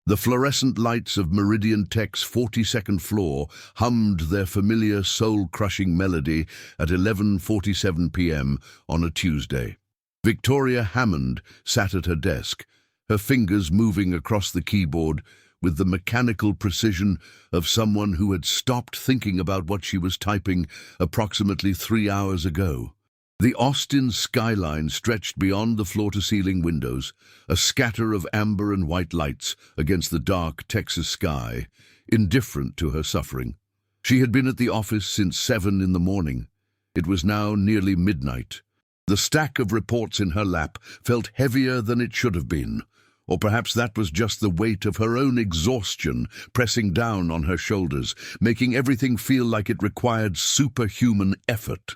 The fluorescent lights of Meridian Tech's 42nd floor hummed their familiar soul-crushing melody at 11:47 p.m. on a Tuesday. Victoria Hammond sat at her desk, her fingers moving across the keyboard with the mechanical precision of someone who had stopped thinking about what she was typing approximately 3 hours ago. The Austin skyline stretched beyond the floor-to-ceiling windows, a scatter of amber and white lights against the dark Texas sky, indifferent to her suffering. She had been at the office since 7 in the morning. It was now nearly midnight. The stack of reports in her lap felt heavier than it should have been, or perhaps that was just the weight of her own exhaustion pressing down on her shoulders, making everything feel like it required superhuman effort.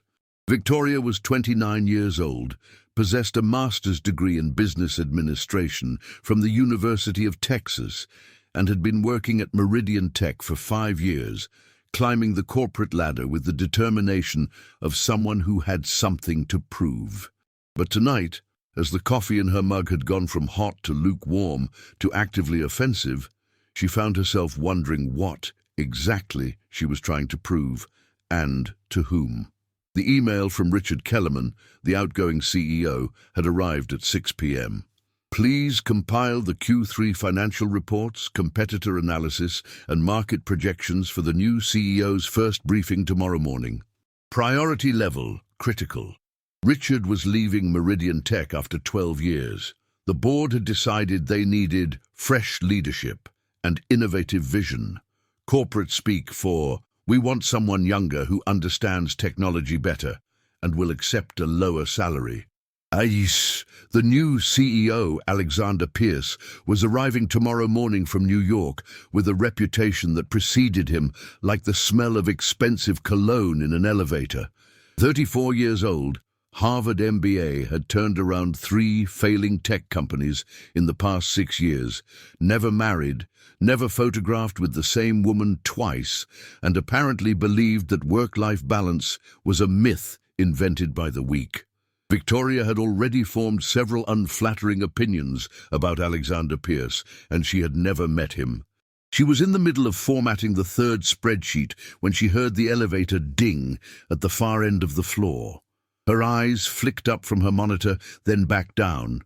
Victoria was 29 years old, possessed a master's degree in business administration from the University of Texas, and had been working at Meridian Tech for 5 years, climbing the corporate ladder with the determination of someone who had something to prove. But tonight, as the coffee in her mug had gone from hot to lukewarm to actively offensive, she found herself wondering what, exactly, she was trying to prove, and to whom. The email from Richard Kellerman, the outgoing CEO, had arrived at 6 p.m. Please compile the Q3 financial reports, competitor analysis, and market projections for the new CEO's first briefing tomorrow morning. Priority level, critical. Richard was leaving Meridian Tech after 12 years. The board had decided they needed fresh leadership and innovative vision. Corporate speak for, "We want someone younger who understands technology better and will accept a lower salary." The new CEO, Alexander Pierce, was arriving tomorrow morning from New York with a reputation that preceded him like the smell of expensive cologne in an elevator. 34 years old, Harvard MBA had turned around 3 failing tech companies in the past 6 years, never married, never photographed with the same woman twice, and apparently believed that work-life balance was a myth invented by the weak. Victoria had already formed several unflattering opinions about Alexander Pierce, and she had never met him. She was in the middle of formatting the 3rd spreadsheet when she heard the elevator ding at the far end of the floor. Her eyes flicked up from her monitor, then back down.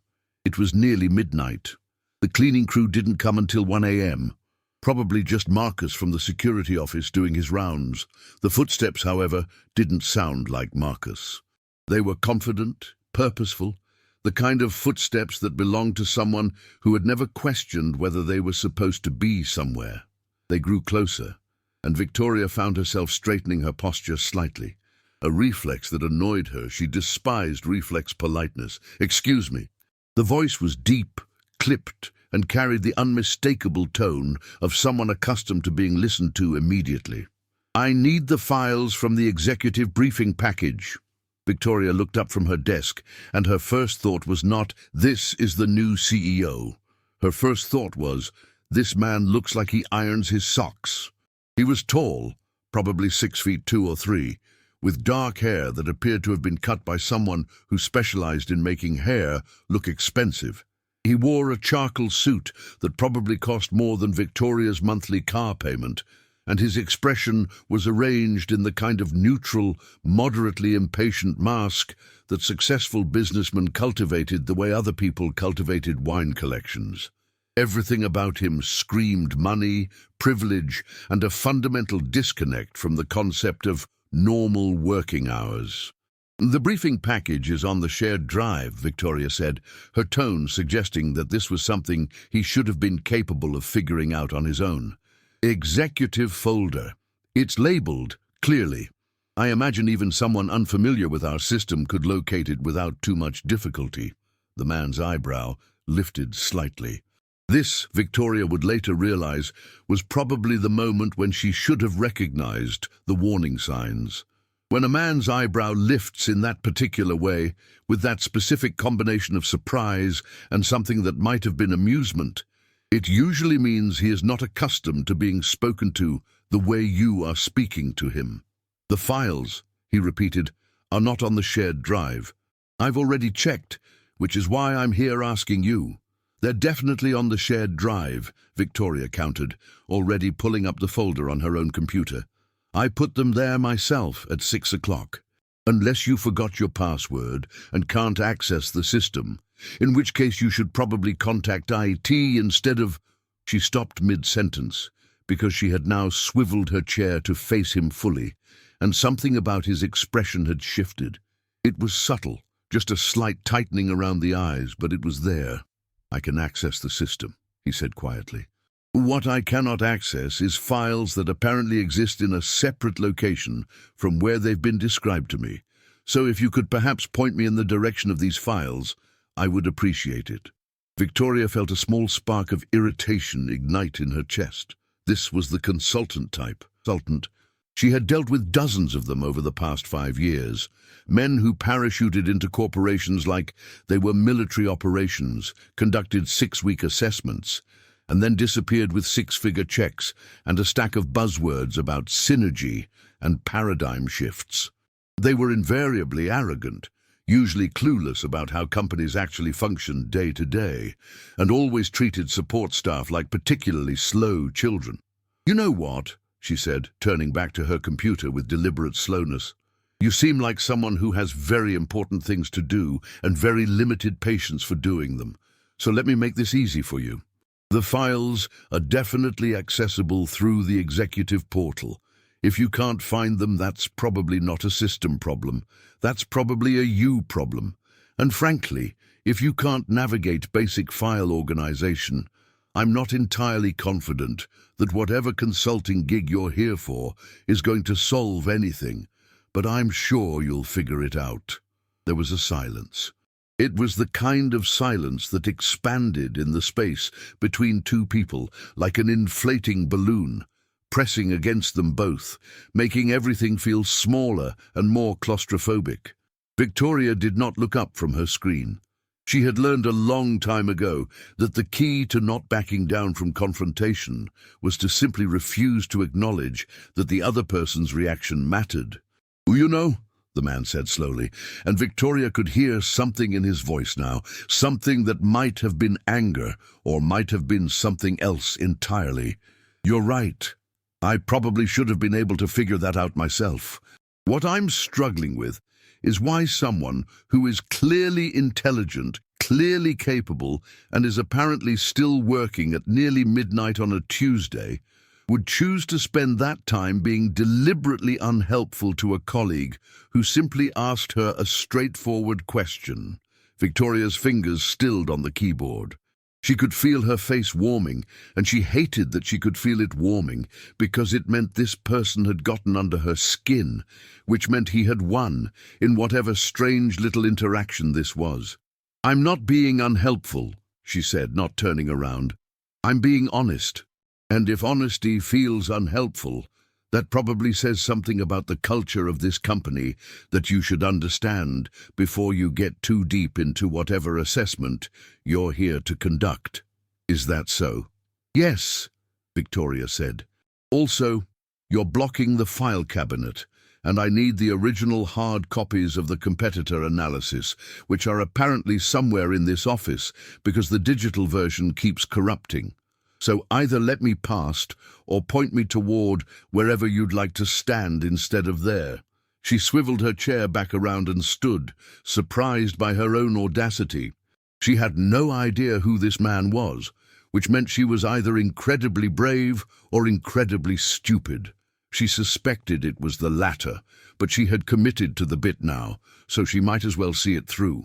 It was nearly midnight. The cleaning crew didn't come until 1 a.m. Probably just Marcus from the security office doing his rounds. The footsteps, however, didn't sound like Marcus. They were confident, purposeful, the kind of footsteps that belonged to someone who had never questioned whether they were supposed to be somewhere. They grew closer, and Victoria found herself straightening her posture slightly. A reflex that annoyed her. She despised reflex politeness. "Excuse me." The voice was deep, clipped, and carried the unmistakable tone of someone accustomed to being listened to immediately. "I need the files from the executive briefing package." Victoria looked up from her desk, and her first thought was not, "This is the new CEO." Her first thought was, "This man looks like he irons his socks." He was tall, probably 6 feet 2 or 3, with dark hair that appeared to have been cut by someone who specialized in making hair look expensive. He wore a charcoal suit that probably cost more than Victoria's monthly car payment, and his expression was arranged in the kind of neutral, moderately impatient mask that successful businessmen cultivated the way other people cultivated wine collections. Everything about him screamed money, privilege, and a fundamental disconnect from the concept of normal working hours. "The briefing package is on the shared drive," Victoria said, her tone suggesting that this was something he should have been capable of figuring out on his own. "Executive folder. It's labeled, clearly. I imagine even someone unfamiliar with our system could locate it without too much difficulty." The man's eyebrow lifted slightly. This, Victoria would later realize, was probably the moment when she should have recognized the warning signs. When a man's eyebrow lifts in that particular way, with that specific combination of surprise and something that might have been amusement, it usually means he is not accustomed to being spoken to the way you are speaking to him. "The files," he repeated, "are not on the shared drive. I've already checked, which is why I'm here asking you." They're definitely on the shared drive, Victoria countered, already pulling up the folder on her own computer. I put them there myself at 6 o'clock. Unless you forgot your password and can't access the system, in which case you should probably contact IT instead of... She stopped mid-sentence because she had now swiveled her chair to face him fully, and something about his expression had shifted. It was subtle, just a slight tightening around the eyes, but it was there. I can access the system, he said quietly. What I cannot access is files that apparently exist in a separate location from where they've been described to me. So if you could perhaps point me in the direction of these files, I would appreciate it. Victoria felt a small spark of irritation ignite in her chest. This was the consultant type. She had dealt with dozens of them over the past 5 years. Men who parachuted into corporations like they were military operations, conducted 6-week assessments, and then disappeared with 6-figure checks and a stack of buzzwords about synergy and paradigm shifts. They were invariably arrogant, usually clueless about how companies actually functioned day to day, and always treated support staff like particularly slow children. You know what? She said, turning back to her computer with deliberate slowness. You seem like someone who has very important things to do and very limited patience for doing them. So let me make this easy for you. The files are definitely accessible through the executive portal. If you can't find them, that's probably not a system problem. That's probably a you problem. And frankly, if you can't navigate basic file organization, I'm not entirely confident that whatever consulting gig you're here for is going to solve anything, but I'm sure you'll figure it out. There was a silence. It was the kind of silence that expanded in the space between two people like an inflating balloon, pressing against them both, making everything feel smaller and more claustrophobic. Victoria did not look up from her screen. She had learned a long time ago that the key to not backing down from confrontation was to simply refuse to acknowledge that the other person's reaction mattered. You know, the man said slowly, and Victoria could hear something in his voice now, something that might have been anger or might have been something else entirely. You're right. I probably should have been able to figure that out myself. What I'm struggling with is why someone who is clearly intelligent, clearly capable, and is apparently still working at nearly midnight on a Tuesday would choose to spend that time being deliberately unhelpful to a colleague who simply asked her a straightforward question. Victoria's fingers stilled on the keyboard. She could feel her face warming, and she hated that she could feel it warming because it meant this person had gotten under her skin, which meant he had won in whatever strange little interaction this was. I'm not being unhelpful, she said, not turning around. I'm being honest. And if honesty feels unhelpful, that probably says something about the culture of this company that you should understand before you get too deep into whatever assessment you're here to conduct. Is that so? Yes, Victoria said. Also, you're blocking the file cabinet, and I need the original hard copies of the competitor analysis, which are apparently somewhere in this office because the digital version keeps corrupting. So either let me past or point me toward wherever you'd like to stand instead of there. She swiveled her chair back around and stood, surprised by her own audacity. She had no idea who this man was, which meant she was either incredibly brave or incredibly stupid. She suspected it was the latter, but she had committed to the bit now, so she might as well see it through.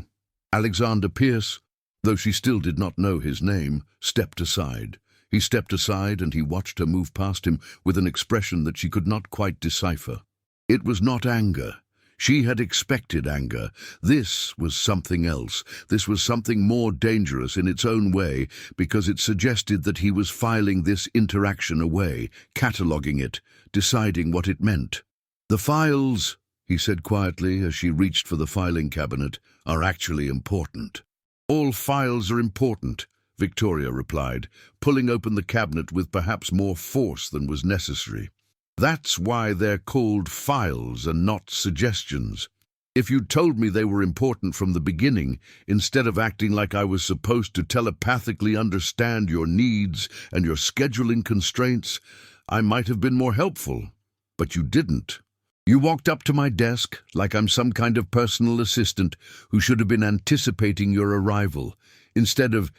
Alexander Pierce, though she still did not know his name, stepped aside. He stepped aside and he watched her move past him with an expression that she could not quite decipher. It was not anger. She had expected anger. This was something else. This was something more dangerous in its own way because it suggested that he was filing this interaction away, cataloguing it, deciding what it meant. The files, he said quietly as she reached for the filing cabinet, are actually important. All files are important, Victoria replied, pulling open the cabinet with perhaps more force than was necessary. That's why they're called files and not suggestions. If you'd told me they were important from the beginning, instead of acting like I was supposed to telepathically understand your needs and your scheduling constraints, I might have been more helpful. But you didn't. You walked up to my desk like I'm some kind of personal assistant who should have been anticipating your arrival, instead of,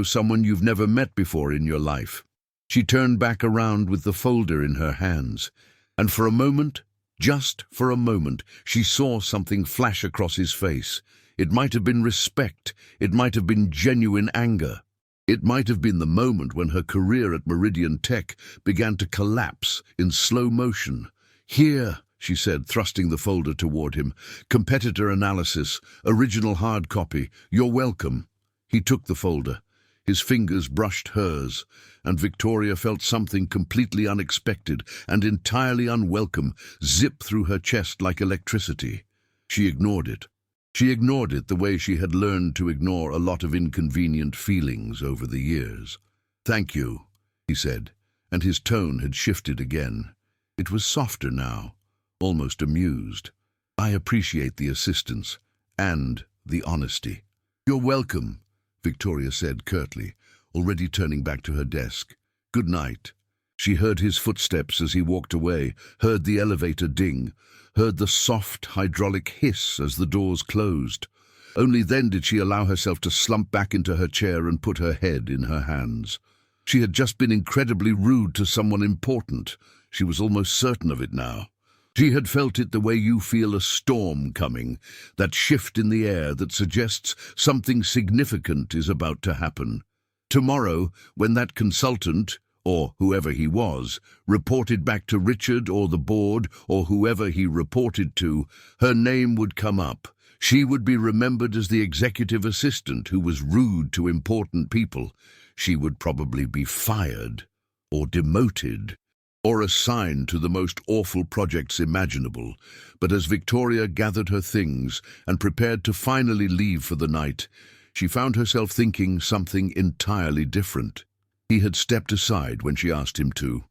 someone you've never met before in your life. She turned back around with the folder in her hands, and for a moment, just for a moment, she saw something flash across his face. It might have been respect. It might have been genuine anger. It might have been the moment when her career at Meridian Tech began to collapse in slow motion. "Here," she said, thrusting the folder toward him. "Competitor analysis, original hard copy. You're welcome." He took the folder. His fingers brushed hers, and Victoria felt something completely unexpected and entirely unwelcome zip through her chest like electricity. She ignored it. She ignored it the way she had learned to ignore a lot of inconvenient feelings over the years. "Thank you," he said, and his tone had shifted again. It was softer now, almost amused. "I appreciate the assistance and the honesty." "You're welcome," Victoria said curtly, already turning back to her desk. "Good night." She heard his footsteps as he walked away, heard the elevator ding, heard the soft hydraulic hiss as the doors closed. Only then did she allow herself to slump back into her chair and put her head in her hands. She had just been incredibly rude to someone important. She was almost certain of it now. She had felt it the way you feel a storm coming, that shift in the air that suggests something significant is about to happen. Tomorrow, when that consultant, or whoever he was, reported back to Richard or the board or whoever he reported to, her name would come up. She would be remembered as the executive assistant who was rude to important people. She would probably be fired, or demoted, or assigned to the most awful projects imaginable. But as Victoria gathered her things and prepared to finally leave for the night, she found herself thinking something entirely different. He had stepped aside when she asked him to.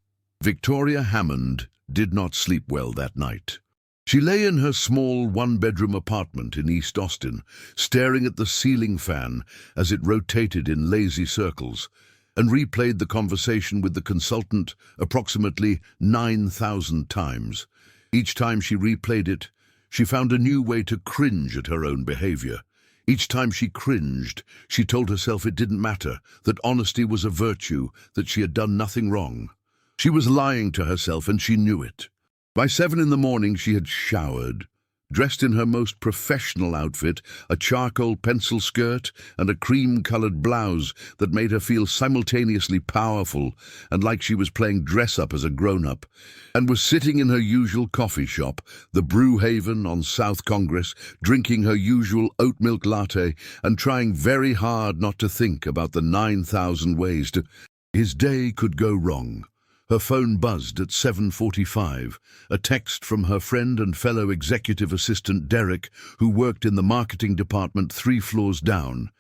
Victoria Hammond did not sleep well that night. She lay in her small one-bedroom apartment in East Austin, staring at the ceiling fan as it rotated in lazy circles, and replayed the conversation with the consultant approximately 9,000 times. Each time she replayed it, she found a new way to cringe at her own behavior. Each time she cringed, she told herself it didn't matter, that honesty was a virtue, that she had done nothing wrong. She was lying to herself, and she knew it. By 7 in the morning, she had showered, dressed in her most professional outfit, a charcoal pencil skirt and a cream-colored blouse that made her feel simultaneously powerful and like she was playing dress-up as a grown-up, and was sitting in her usual coffee shop, the Brew Haven on South Congress, drinking her usual oat milk latte and trying very hard not to think about the 9,000 ways to... His day could go wrong. Her phone buzzed at 7:45, a text from her friend and fellow executive assistant Derek, who worked in the marketing department 3 floors down.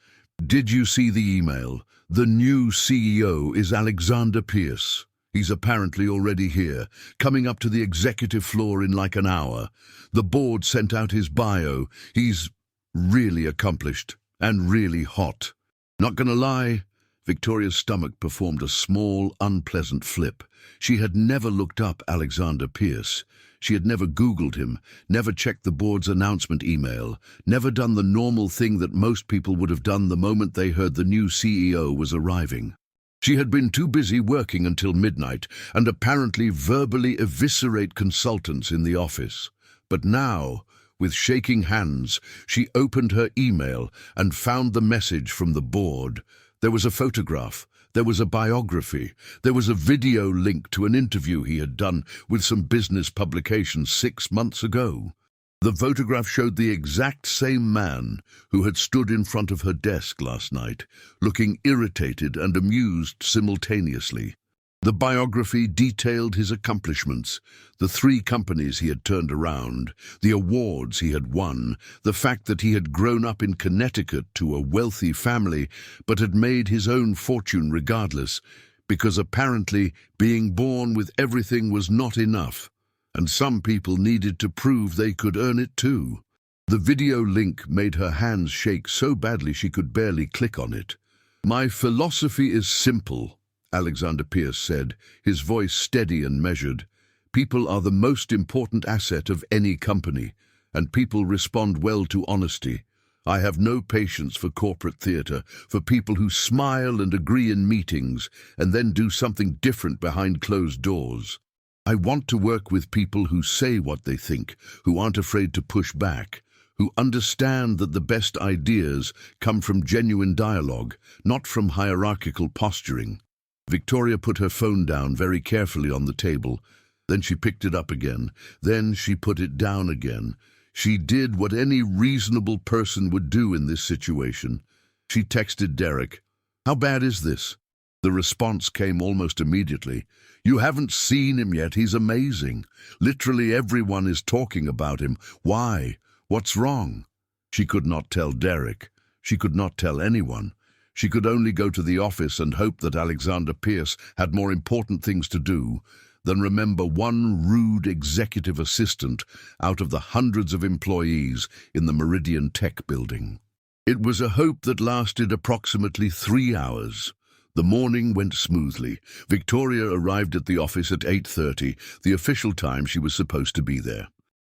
"Did you see the email? The new CEO is Alexander Pierce. He's apparently already here, coming up to the executive floor in like an hour. The board sent out his bio. He's really accomplished and really hot." Not gonna lie, Victoria's stomach performed a small, unpleasant flip. She had never looked up Alexander Pierce. She had never Googled him, never checked the board's announcement email, never done the normal thing that most people would have done the moment they heard the new CEO was arriving. She had been too busy working until midnight and apparently verbally eviscerate consultants in the office. But now, with shaking hands, she opened her email and found the message from the board. There was a photograph, there was a biography, there was a video link to an interview he had done with some business publication 6 months ago. The photograph showed the exact same man who had stood in front of her desk last night, looking irritated and amused simultaneously. The biography detailed his accomplishments, the 3 companies he had turned around, the awards he had won, the fact that he had grown up in Connecticut to a wealthy family but had made his own fortune regardless, because apparently being born with everything was not enough, and some people needed to prove they could earn it too. The video link made her hands shake so badly she could barely click on it. "My philosophy is simple," Alexander Pierce said, his voice steady and measured. "People are the most important asset of any company, and people respond well to honesty. I have no patience for corporate theater, for people who smile and agree in meetings and then do something different behind closed doors. I want to work with people who say what they think, who aren't afraid to push back, who understand that the best ideas come from genuine dialogue, not from hierarchical posturing." Victoria put her phone down very carefully on the table. Then she picked it up again. Then she put it down again. She did what any reasonable person would do in this situation. She texted Derek, "How bad is this?" The response came almost immediately. "You haven't seen him yet. He's amazing. Literally everyone is talking about him. Why? What's wrong?" She could not tell Derek. She could not tell anyone. She could only go to the office and hope that Alexander Pierce had more important things to do than remember one rude executive assistant out of the hundreds of employees in the Meridian Tech building. It was a hope that lasted approximately 3 hours. The morning went smoothly. Victoria arrived at the office at 8:30, the official time she was supposed to be there.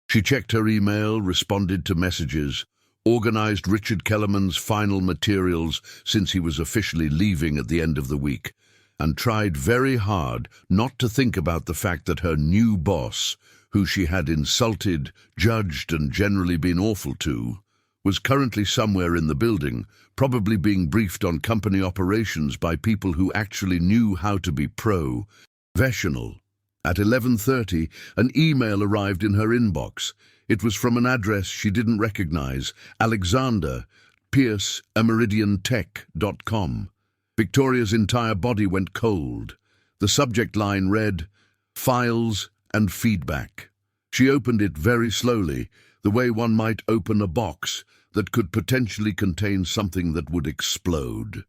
She checked her email, responded to messages, organized Richard Kellerman's final materials since he was officially leaving at the end of the week, and tried very hard not to think about the fact that her new boss, who she had insulted, judged, and generally been awful to, was currently somewhere in the building, probably being briefed on company operations by people who actually knew how to be professional. At 11:30, an email arrived in her inbox. It was from an address she didn't recognize, Alexander Pierce, meridiantech.com. Victoria's entire body went cold. The subject line read, "Files and Feedback." She opened it very slowly, the way one might open a box that could potentially contain something that would explode.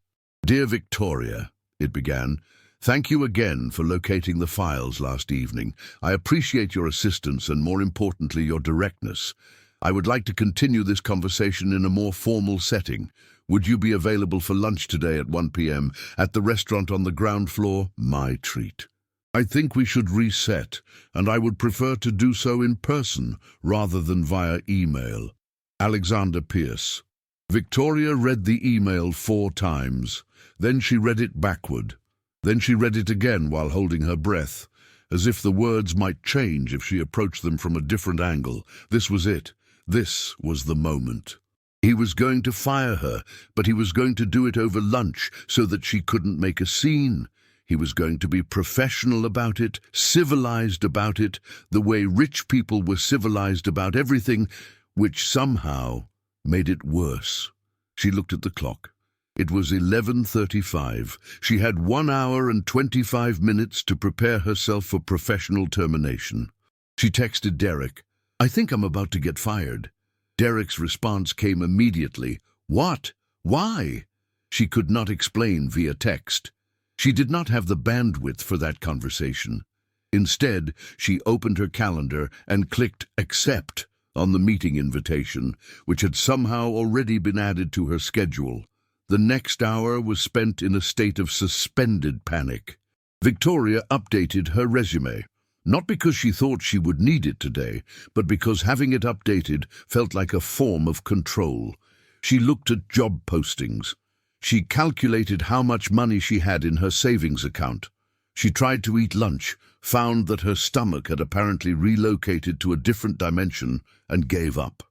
"Dear Victoria," it began, "thank you again for locating the files last evening. I appreciate your assistance and, more importantly, your directness. I would like to continue this conversation in a more formal setting. Would you be available for lunch today at 1 p.m. at the restaurant on the ground floor? My treat. I think we should reset, and I would prefer to do so in person rather than via email. Alexander Pierce." Victoria read the email 4 times. Then she read it backward. Then she read it again while holding her breath, as if the words might change if she approached them from a different angle. This was it. This was the moment. He was going to fire her, but he was going to do it over lunch so that she couldn't make a scene. He was going to be professional about it, civilized about it, the way rich people were civilized about everything, which somehow made it worse. She looked at the clock. It was 11:35. She had 1 hour and 25 minutes to prepare herself for professional termination. She texted Derek, "I think I'm about to get fired." Derek's response came immediately. "What? Why?" She could not explain via text. She did not have the bandwidth for that conversation. Instead, she opened her calendar and clicked accept on the meeting invitation, which had somehow already been added to her schedule. The next hour was spent in a state of suspended panic. Victoria updated her resume, not because she thought she would need it today, but because having it updated felt like a form of control. She looked at job postings. She calculated how much money she had in her savings account. She tried to eat lunch, found that her stomach had apparently relocated to a different dimension, and gave up.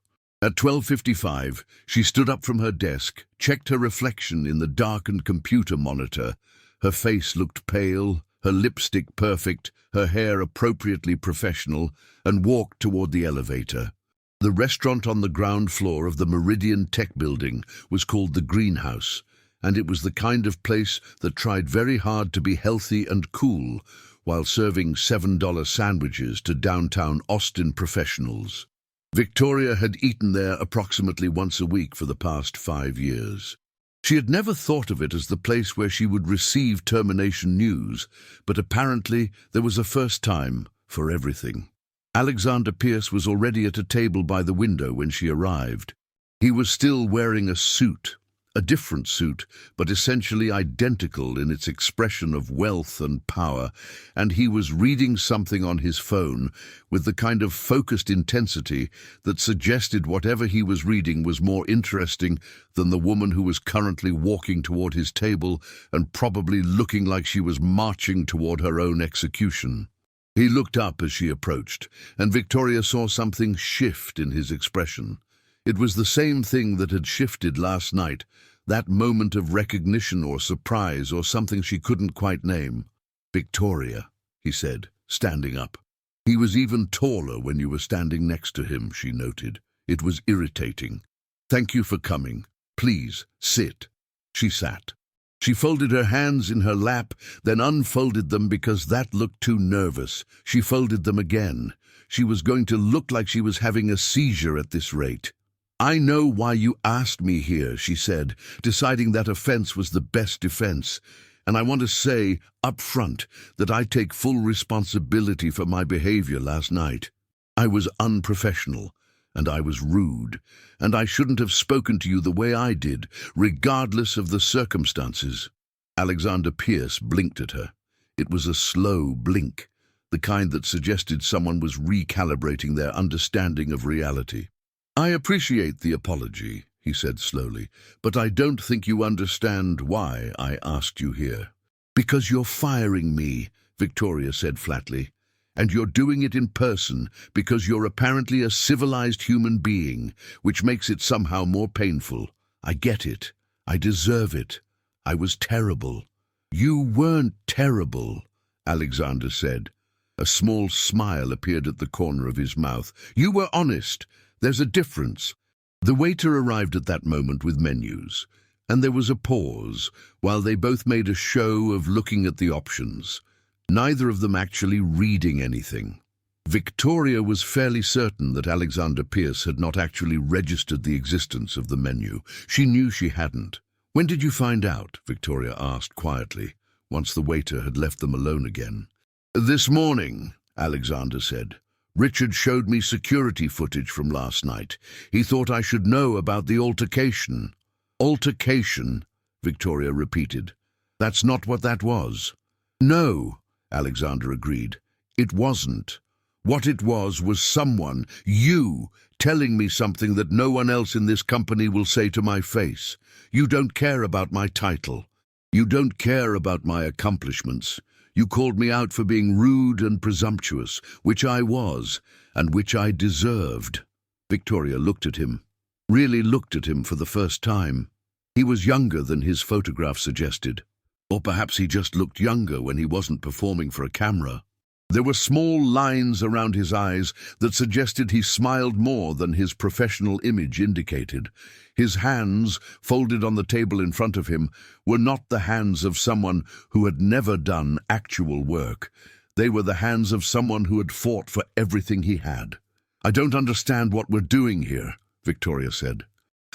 At 12:55, she stood up from her desk, checked her reflection in the darkened computer monitor. Her face looked pale, her lipstick perfect, her hair appropriately professional, and walked toward the elevator. The restaurant on the ground floor of the Meridian Tech building was called the Greenhouse, and it was the kind of place that tried very hard to be healthy and cool while serving $7 sandwiches to downtown Austin professionals. Victoria had eaten there approximately once a week for the past 5 years. She had never thought of it as the place where she would receive termination news, but apparently there was a first time for everything. Alexander Pierce was already at a table by the window when she arrived. He was still wearing a suit, a different suit, but essentially identical in its expression of wealth and power, and he was reading something on his phone with the kind of focused intensity that suggested whatever he was reading was more interesting than the woman who was currently walking toward his table and probably looking like she was marching toward her own execution. He looked up as she approached, and Victoria saw something shift in his expression. It was the same thing that had shifted last night, that moment of recognition or surprise or something she couldn't quite name. "Victoria," he said, standing up. He was even taller when you were standing next to him, she noted. It was irritating. "Thank you for coming. Please, sit." She sat. She folded her hands in her lap, then unfolded them because that looked too nervous. She folded them again. She was going to look like she was having a seizure at this rate. "I know why you asked me here," she said, deciding that offense was the best defense. "And I want to say, up front, that I take full responsibility for my behavior last night. I was unprofessional, and I was rude, and I shouldn't have spoken to you the way I did, regardless of the circumstances." Alexander Pierce blinked at her. It was a slow blink, the kind that suggested someone was recalibrating their understanding of reality. "I appreciate the apology," he said slowly, "but I don't think you understand why I asked you here." "Because you're firing me," Victoria said flatly. "And you're doing it in person because you're apparently a civilized human being, which makes it somehow more painful. I get it. I deserve it. I was terrible." "You weren't terrible," Alexander said. A small smile appeared at the corner of his mouth. "You were honest. There's a difference." The waiter arrived at that moment with menus, and there was a pause while they both made a show of looking at the options, neither of them actually reading anything. Victoria was fairly certain that Alexander Pierce had not actually registered the existence of the menu. She knew she hadn't. "When did you find out?" Victoria asked quietly, once the waiter had left them alone again. "This morning," Alexander said. "Richard showed me security footage from last night. He thought I should know about the altercation." "Altercation," Victoria repeated. "That's not what that was." "No," Alexander agreed. "It wasn't. What it was someone, you, telling me something that no one else in this company will say to my face. You don't care about my title. You don't care about my accomplishments. You called me out for being rude and presumptuous, which I was, and which I deserved." Victoria looked at him, really looked at him for the first time. He was younger than his photograph suggested. Or perhaps he just looked younger when he wasn't performing for a camera. There were small lines around his eyes that suggested he smiled more than his professional image indicated. His hands, folded on the table in front of him, were not the hands of someone who had never done actual work. They were the hands of someone who had fought for everything he had. "I don't understand what we're doing here," Victoria said.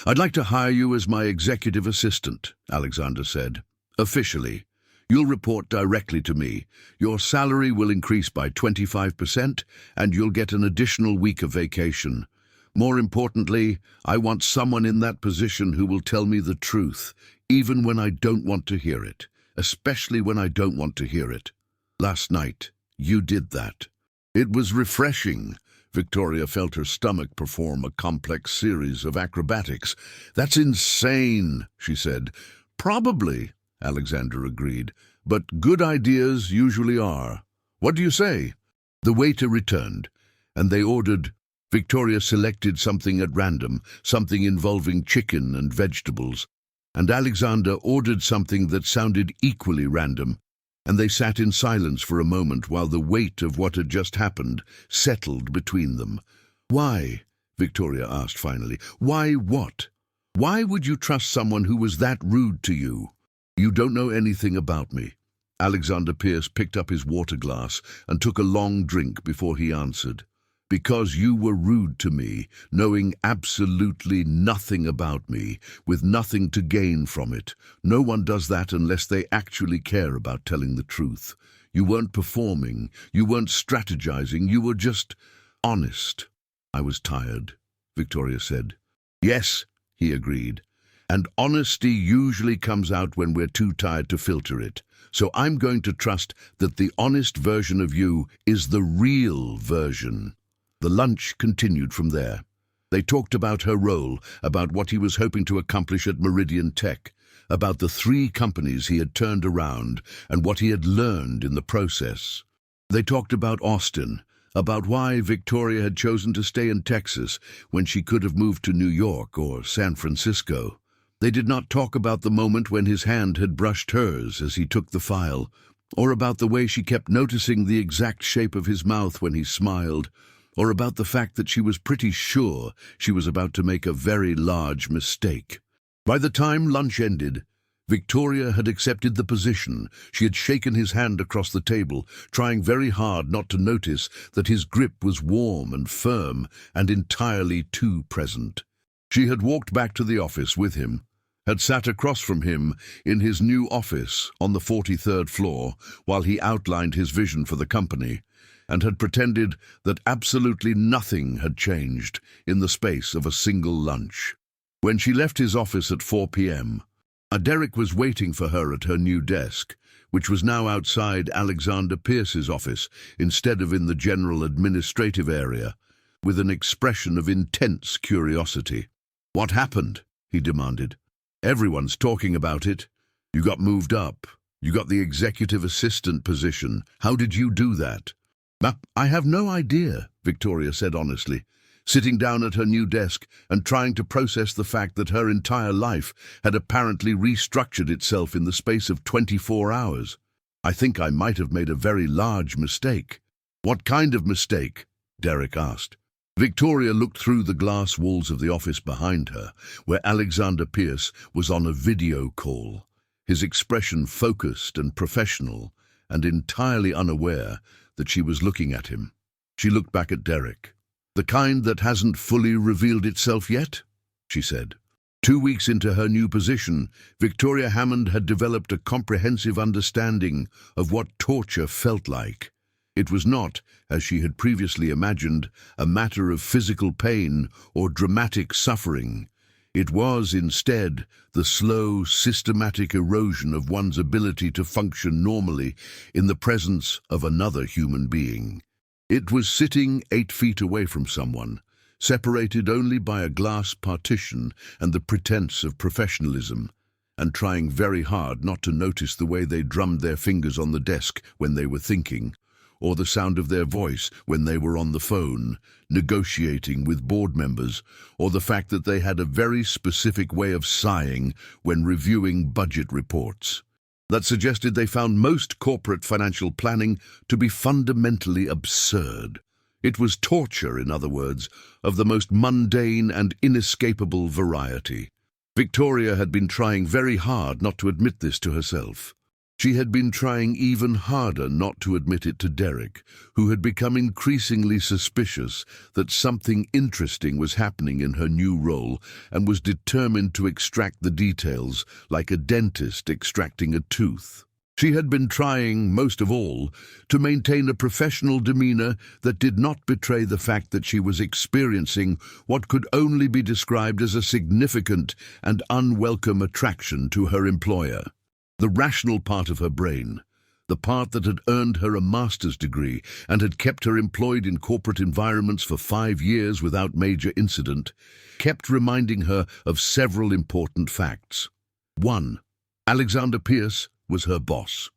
"I'd like to hire you as my executive assistant," Alexander said. "Officially. You'll report directly to me. Your salary will increase by 25%, and you'll get an additional week of vacation. More importantly, I want someone in that position who will tell me the truth, even when I don't want to hear it, especially when I don't want to hear it. Last night, you did that." It was refreshing. Victoria felt her stomach perform a complex series of acrobatics. "That's insane," she said. "Probably," Alexander agreed, "but good ideas usually are. What do you say?" The waiter returned, and they ordered. Victoria selected something at random, something involving chicken and vegetables, and Alexander ordered something that sounded equally random, and they sat in silence for a moment while the weight of what had just happened settled between them. "Why?" Victoria asked finally. "Why what? Why would you trust someone who was that rude to you?" "You don't know anything about me." Alexander Pierce picked up his water glass and took a long drink before he answered. "Because you were rude to me, knowing absolutely nothing about me, with nothing to gain from it. No one does that unless they actually care about telling the truth. You weren't performing, you weren't strategizing, you were just honest. "I was tired," Victoria said. "Yes," he agreed. "And honesty usually comes out when we're too tired to filter it. So I'm going to trust that the honest version of you is the real version." The lunch continued from there. They talked about her role, about what he was hoping to accomplish at Meridian Tech, about the 3 companies he had turned around and what he had learned in the process. They talked about Austin, about why Victoria had chosen to stay in Texas when she could have moved to New York or San Francisco. They did not talk about the moment when his hand had brushed hers as he took the file, or about the way she kept noticing the exact shape of his mouth when he smiled, or about the fact that she was pretty sure she was about to make a very large mistake. By the time lunch ended, Victoria had accepted the position. She had shaken his hand across the table, trying very hard not to notice that his grip was warm and firm and entirely too present. She had walked back to the office with him, had sat across from him in his new office on the 43rd floor while he outlined his vision for the company, and had pretended that absolutely nothing had changed in the space of a single lunch. When she left his office at 4 p.m., Derek was waiting for her at her new desk, which was now outside Alexander Pierce's office instead of in the general administrative area, with an expression of intense curiosity. "What happened?" he demanded. "Everyone's talking about it. You got moved up. You got the executive assistant position. How did you do that?" "I have no idea," Victoria said honestly, sitting down at her new desk and trying to process the fact that her entire life had apparently restructured itself in the space of 24 hours. "I think I might have made a very large mistake." "What kind of mistake?" Derek asked. Victoria looked through the glass walls of the office behind her, where Alexander Pierce was on a video call, his expression focused and professional, and entirely unaware that she was looking at him. She looked back at Derek. "The kind that hasn't fully revealed itself yet?" she said. 2 weeks into her new position, Victoria Hammond had developed a comprehensive understanding of what torture felt like. It was not, as she had previously imagined, a matter of physical pain or dramatic suffering. It was, instead, the slow, systematic erosion of one's ability to function normally in the presence of another human being. It was sitting 8 feet away from someone, separated only by a glass partition and the pretense of professionalism, and trying very hard not to notice the way they drummed their fingers on the desk when they were thinking, or the sound of their voice when they were on the phone, negotiating with board members, or the fact that they had a very specific way of sighing when reviewing budget reports. That suggested they found most corporate financial planning to be fundamentally absurd. It was torture, in other words, of the most mundane and inescapable variety. Victoria had been trying very hard not to admit this to herself. She had been trying even harder not to admit it to Derek, who had become increasingly suspicious that something interesting was happening in her new role and was determined to extract the details like a dentist extracting a tooth. She had been trying, most of all, to maintain a professional demeanor that did not betray the fact that she was experiencing what could only be described as a significant and unwelcome attraction to her employer. The rational part of her brain, the part that had earned her a master's degree and had kept her employed in corporate environments for 5 years without major incident, kept reminding her of several important facts. 1. Alexander Pierce was her boss.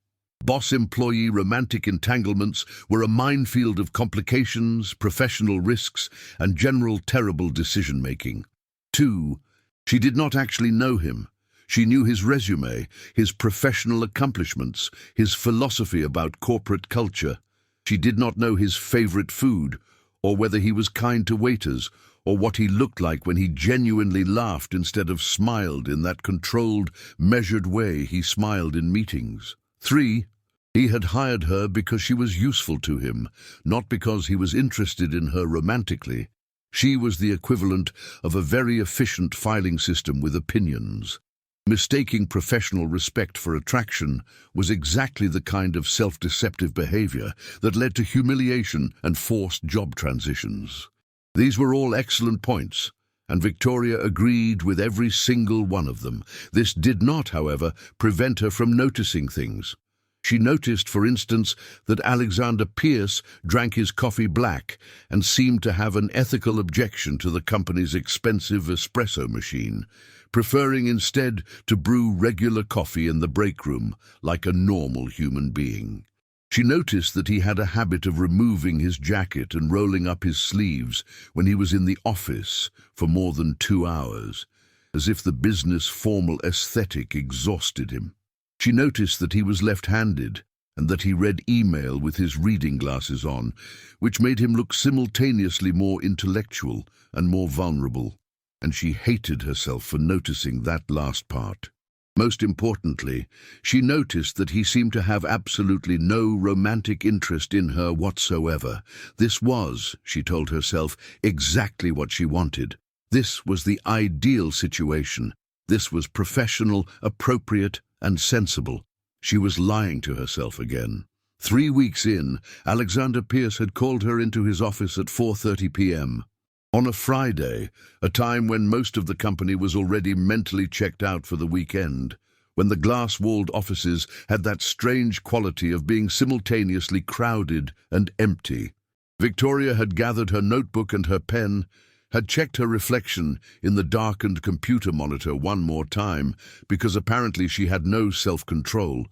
Boss-employee romantic entanglements were a minefield of complications, professional risks, and general terrible decision-making. 2. She did not actually know him. She knew his resume, his professional accomplishments, his philosophy about corporate culture. She did not know his favorite food, or whether he was kind to waiters, or what he looked like when he genuinely laughed instead of smiled in that controlled, measured way he smiled in meetings. 3. He had hired her because she was useful to him, not because he was interested in her romantically. She was the equivalent of a very efficient filing system with opinions. Mistaking professional respect for attraction was exactly the kind of self-deceptive behavior that led to humiliation and forced job transitions. These were all excellent points, and Victoria agreed with every single one of them. This did not, however, prevent her from noticing things. She noticed, for instance, that Alexander Pierce drank his coffee black and seemed to have an ethical objection to the company's expensive espresso machine, preferring instead to brew regular coffee in the break room like a normal human being. She noticed that he had a habit of removing his jacket and rolling up his sleeves when he was in the office for more than 2 hours, as if the business formal aesthetic exhausted him. She noticed that he was left-handed and that he read email with his reading glasses on, which made him look simultaneously more intellectual and more vulnerable, and she hated herself for noticing that last part. Most importantly, she noticed that he seemed to have absolutely no romantic interest in her whatsoever. This was, she told herself, exactly what she wanted. This was the ideal situation. This was professional, appropriate, and sensible. She was lying to herself again. 3 weeks in, Alexander Pierce had called her into his office at 4:30 p.m. on a Friday, a time when most of the company was already mentally checked out for the weekend, when the glass-walled offices had that strange quality of being simultaneously crowded and empty. Victoria had gathered her notebook and her pen, had checked her reflection in the darkened computer monitor one more time, because apparently she had no self-control,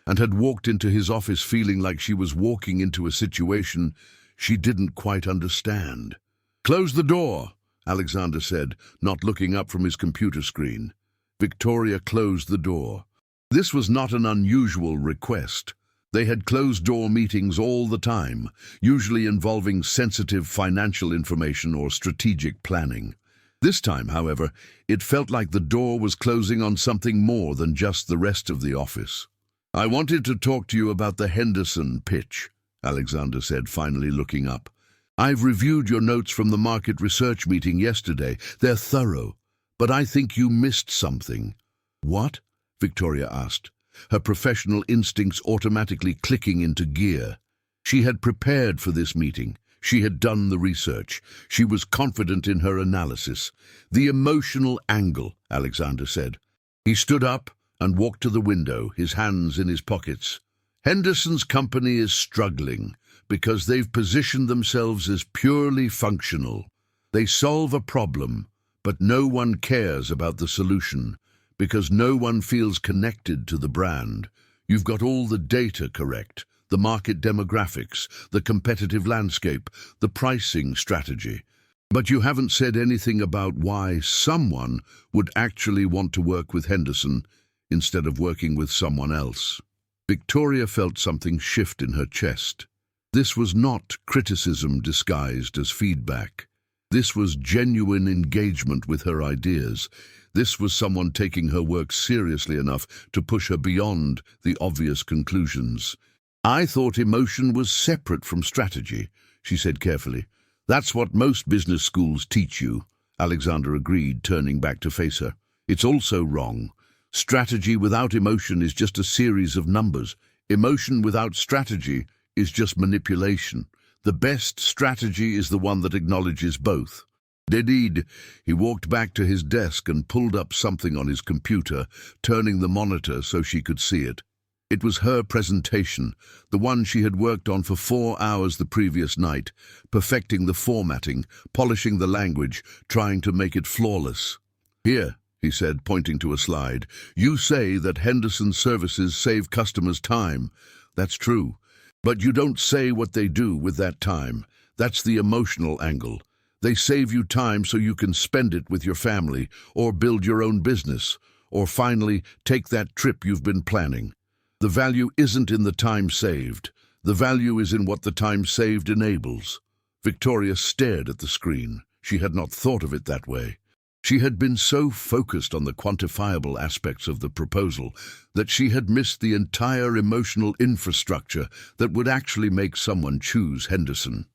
and had walked into his office feeling like she was walking into a situation she didn't quite understand. "Close the door," Alexander said, not looking up from his computer screen. Victoria closed the door. This was not an unusual request. They had closed-door meetings all the time, usually involving sensitive financial information or strategic planning. This time, however, it felt like the door was closing on something more than just the rest of the office. "I wanted to talk to you about the Henderson pitch," Alexander said, finally looking up. "I've reviewed your notes from the market research meeting yesterday. They're thorough, but I think you missed something." "What?" Victoria asked, her professional instincts automatically clicking into gear. She had prepared for this meeting. She had done the research. She was confident in her analysis. "The emotional angle," Alexander said. He stood up and walked to the window, his hands in his pockets. "Henderson's company is struggling because they've positioned themselves as purely functional. They solve a problem, but no one cares about the solution, because no one feels connected to the brand. You've got all the data correct, the market demographics, the competitive landscape, the pricing strategy, but you haven't said anything about why someone would actually want to work with Henderson instead of working with someone else." Victoria felt something shift in her chest. This was not criticism disguised as feedback. This was genuine engagement with her ideas. This was someone taking her work seriously enough to push her beyond the obvious conclusions. "I thought emotion was separate from strategy," she said carefully. "That's what most business schools teach you," Alexander agreed, turning back to face her. "It's also wrong. Strategy without emotion is just a series of numbers. Emotion without strategy is just manipulation. The best strategy is the one that acknowledges both." Indeed, he walked back to his desk and pulled up something on his computer, turning the monitor so she could see it. It was her presentation, the one she had worked on for 4 hours the previous night, perfecting the formatting, polishing the language, trying to make it flawless. "Here," he said, pointing to a slide, "you say that Henderson services save customers time. That's true. But you don't say what they do with that time. That's the emotional angle. They save you time so you can spend it with your family, or build your own business, or finally take that trip you've been planning. The value isn't in the time saved. The value is in what the time saved enables." Victoria stared at the screen. She had not thought of it that way. She had been so focused on the quantifiable aspects of the proposal that she had missed the entire emotional infrastructure that would actually make someone choose Henderson.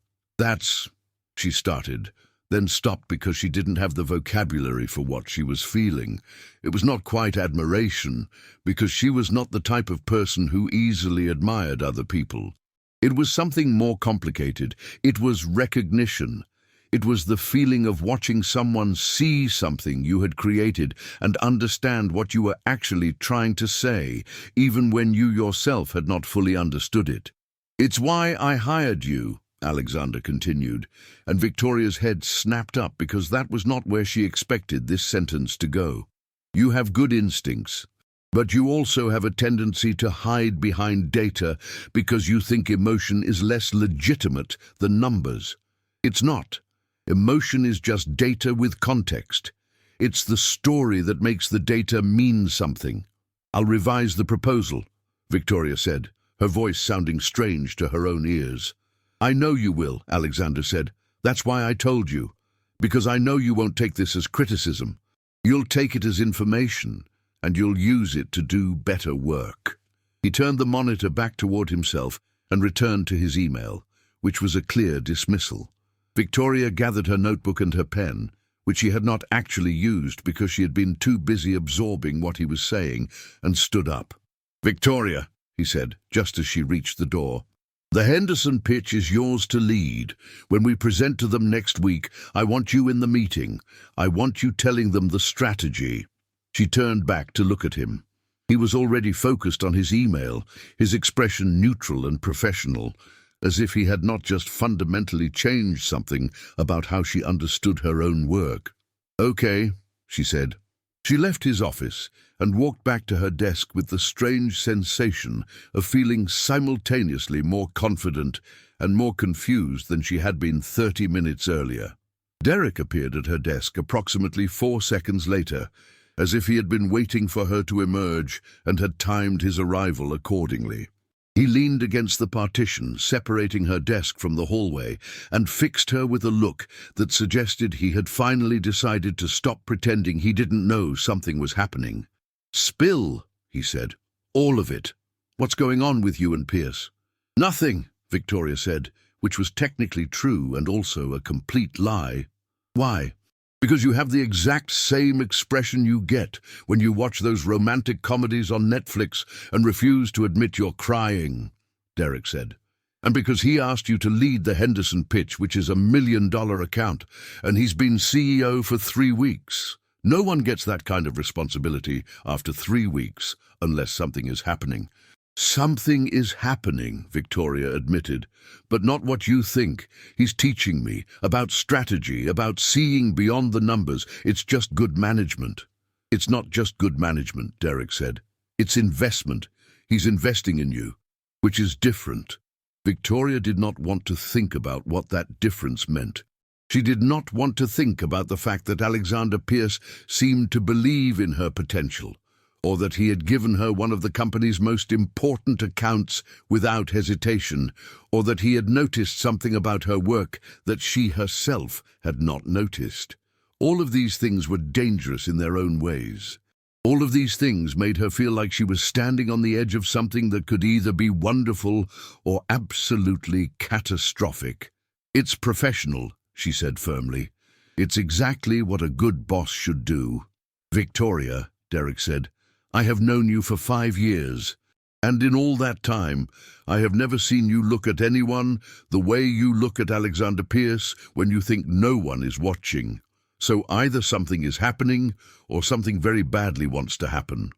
She started. then stopped because she didn't have the vocabulary for what she was feeling. It was not quite admiration, because she was not the type of person who easily admired other people. It was something more complicated. It was recognition. It was the feeling of watching someone see something you had created and understand what you were actually trying to say, even when you yourself had not fully understood it. "It's why I hired you," Alexander continued, and Victoria's head snapped up because that was not where she expected this sentence to go. "You have good instincts, but you also have a tendency to hide behind data because you think emotion is less legitimate than numbers. It's not. Emotion is just data with context. It's the story that makes the data mean something." "I'll revise the proposal," Victoria said, her voice sounding strange to her own ears. "I know you will," Alexander said. "That's why I told you. Because I know you won't take this as criticism. You'll take it as information, and you'll use it to do better work." He turned the monitor back toward himself and returned to his email, which was a clear dismissal. Victoria gathered her notebook and her pen, which she had not actually used because she had been too busy absorbing what he was saying, and stood up. "Victoria," he said, just as she reached the door, "the Henderson pitch is yours to lead. When we present to them next week, I want you in the meeting. I want you telling them the strategy." She turned back to look at him. He was already focused on his email, his expression neutral and professional, as if he had not just fundamentally changed something about how she understood her own work. "Okay," she said. She left his office and walked back to her desk with the strange sensation of feeling simultaneously more confident and more confused than she had been 30 minutes earlier. Derek appeared at her desk approximately 4 seconds later, as if he had been waiting for her to emerge and had timed his arrival accordingly. He leaned against the partition, separating her desk from the hallway, and fixed her with a look that suggested he had finally decided to stop pretending he didn't know something was happening. "Spill," he said. "All of it. What's going on with you and Pierce?" "Nothing," Victoria said, which was technically true and also a complete lie. "Why?" "Because you have the exact same expression you get when you watch those romantic comedies on Netflix and refuse to admit you're crying," Derek said. "And because he asked you to lead the Henderson pitch, which is $1 million account, and he's been CEO for 3 weeks. No one gets that kind of responsibility after 3 weeks, unless something is happening." "Something is happening," Victoria admitted, "but not what you think. He's teaching me about strategy, about seeing beyond the numbers. It's just good management." "It's not just good management," Derek said. "It's investment. He's investing in you, which is different." Victoria did not want to think about what that difference meant. She did not want to think about the fact that Alexander Pierce seemed to believe in her potential, or that he had given her one of the company's most important accounts without hesitation, or that he had noticed something about her work that she herself had not noticed. All of these things were dangerous in their own ways. All of these things made her feel like she was standing on the edge of something that could either be wonderful or absolutely catastrophic. "It's professional," she said firmly. "It's exactly what a good boss should do." "Victoria," Derek said, "I have known you for 5 years, and in all that time, I have never seen you look at anyone the way you look at Alexander Pierce when you think no one is watching. So either something is happening, or something very badly wants to happen."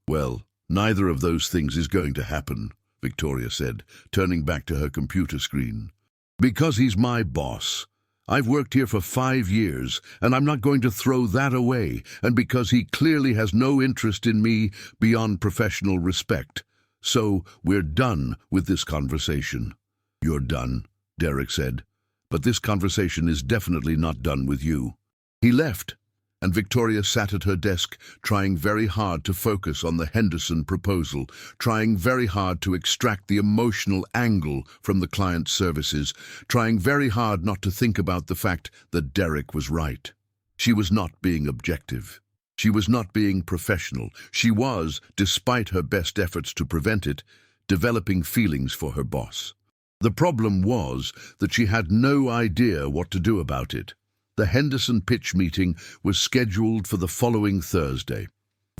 "Well, neither of those things is going to happen," Victoria said, turning back to her computer screen. "Because he's my boss. I've worked here for 5 years, and I'm not going to throw that away, and because he clearly has no interest in me beyond professional respect. So we're done with this conversation." "You're done," Derek said, "but this conversation is definitely not done with you." He left, and Victoria sat at her desk, trying very hard to focus on the Henderson proposal, trying very hard to extract the emotional angle from the client's services, trying very hard not to think about the fact that Derek was right. She was not being objective. She was not being professional. She was, despite her best efforts to prevent it, developing feelings for her boss. The problem was that she had no idea what to do about it. The Henderson pitch meeting was scheduled for the following Thursday.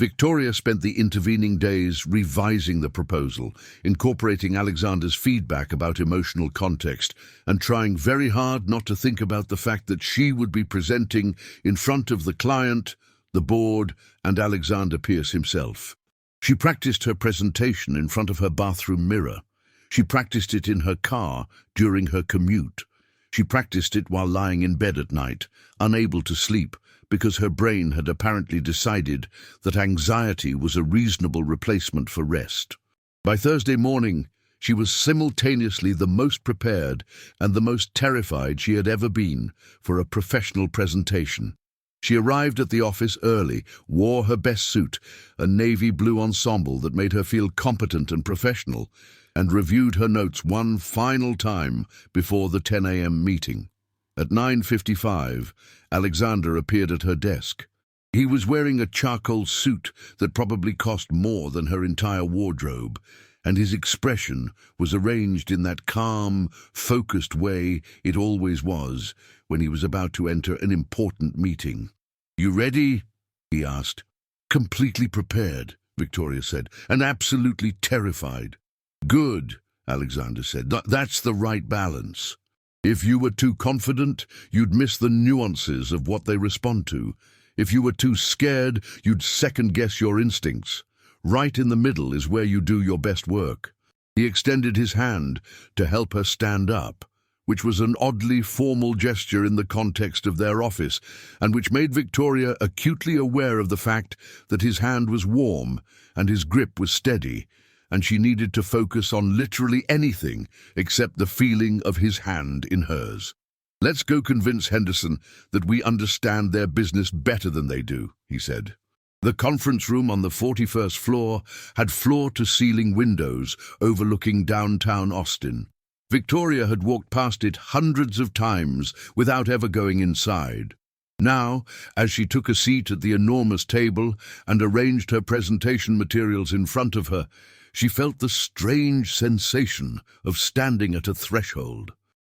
Victoria spent the intervening days revising the proposal, incorporating Alexander's feedback about emotional context, and trying very hard not to think about the fact that she would be presenting in front of the client, the board, and Alexander Pierce himself. She practiced her presentation in front of her bathroom mirror. She practiced it in her car during her commute. She practiced it while lying in bed at night, unable to sleep, because her brain had apparently decided that anxiety was a reasonable replacement for rest. By Thursday morning, she was simultaneously the most prepared and the most terrified she had ever been for a professional presentation. She arrived at the office early, wore her best suit, a navy blue ensemble that made her feel competent and professional, and reviewed her notes one final time before the 10 a.m. meeting. At 9:55, Alexander appeared at her desk. He was wearing a charcoal suit that probably cost more than her entire wardrobe, and his expression was arranged in that calm, focused way it always was when he was about to enter an important meeting. "You ready?" he asked. "Completely prepared," Victoria said, "and absolutely terrified." "Good," Alexander said. "That's the right balance. If you were too confident, you'd miss the nuances of what they respond to. If you were too scared, you'd second-guess your instincts. Right in the middle is where you do your best work." He extended his hand to help her stand up, which was an oddly formal gesture in the context of their office, and which made Victoria acutely aware of the fact that his hand was warm and his grip was steady, and she needed to focus on literally anything except the feeling of his hand in hers. "Let's go convince Henderson that we understand their business better than they do," he said. The conference room on the 41st floor had floor-to-ceiling windows overlooking downtown Austin. Victoria had walked past it hundreds of times without ever going inside. Now, as she took a seat at the enormous table and arranged her presentation materials in front of her, she felt the strange sensation of standing at a threshold.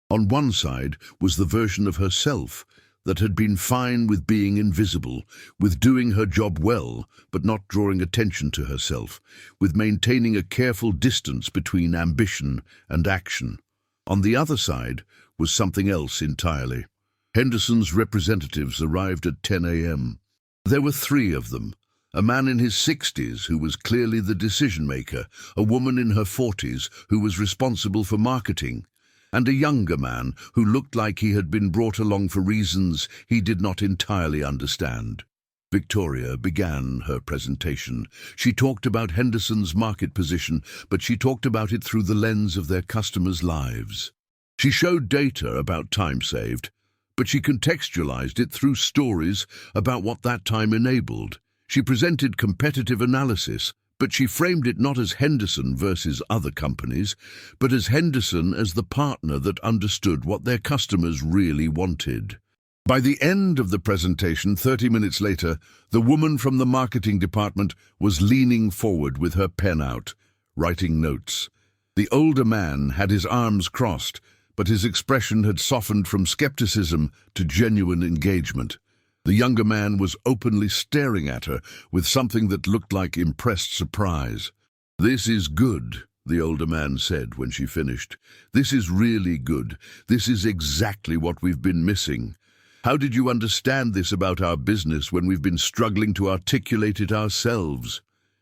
On one side was the version of herself that had been fine with being invisible, with doing her job well, but not drawing attention to herself, with maintaining a careful distance between ambition and action. On the other side was something else entirely. Henderson's representatives arrived at 10 a.m. There were 3 of them. A man in his 60s who was clearly the decision-maker, a woman in her 40s who was responsible for marketing, and a younger man who looked like he had been brought along for reasons he did not entirely understand. Victoria began her presentation. She talked about Henderson's market position, but she talked about it through the lens of their customers' lives. She showed data about time saved, but she contextualized it through stories about what that time enabled. She presented competitive analysis, but she framed it not as Henderson versus other companies, but as Henderson as the partner that understood what their customers really wanted. By the end of the presentation, 30 minutes later, the woman from the marketing department was leaning forward with her pen out, writing notes. The older man had his arms crossed, but his expression had softened from skepticism to genuine engagement. The younger man was openly staring at her with something that looked like impressed surprise. "This is good," the older man said when she finished. "This is really good. This is exactly what we've been missing. How did you understand this about our business when we've been struggling to articulate it ourselves?"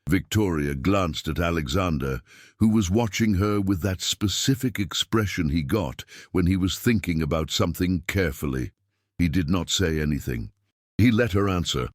Victoria glanced at Alexander, who was watching her with that specific expression he got when he was thinking about something carefully. He did not say anything. He let her answer.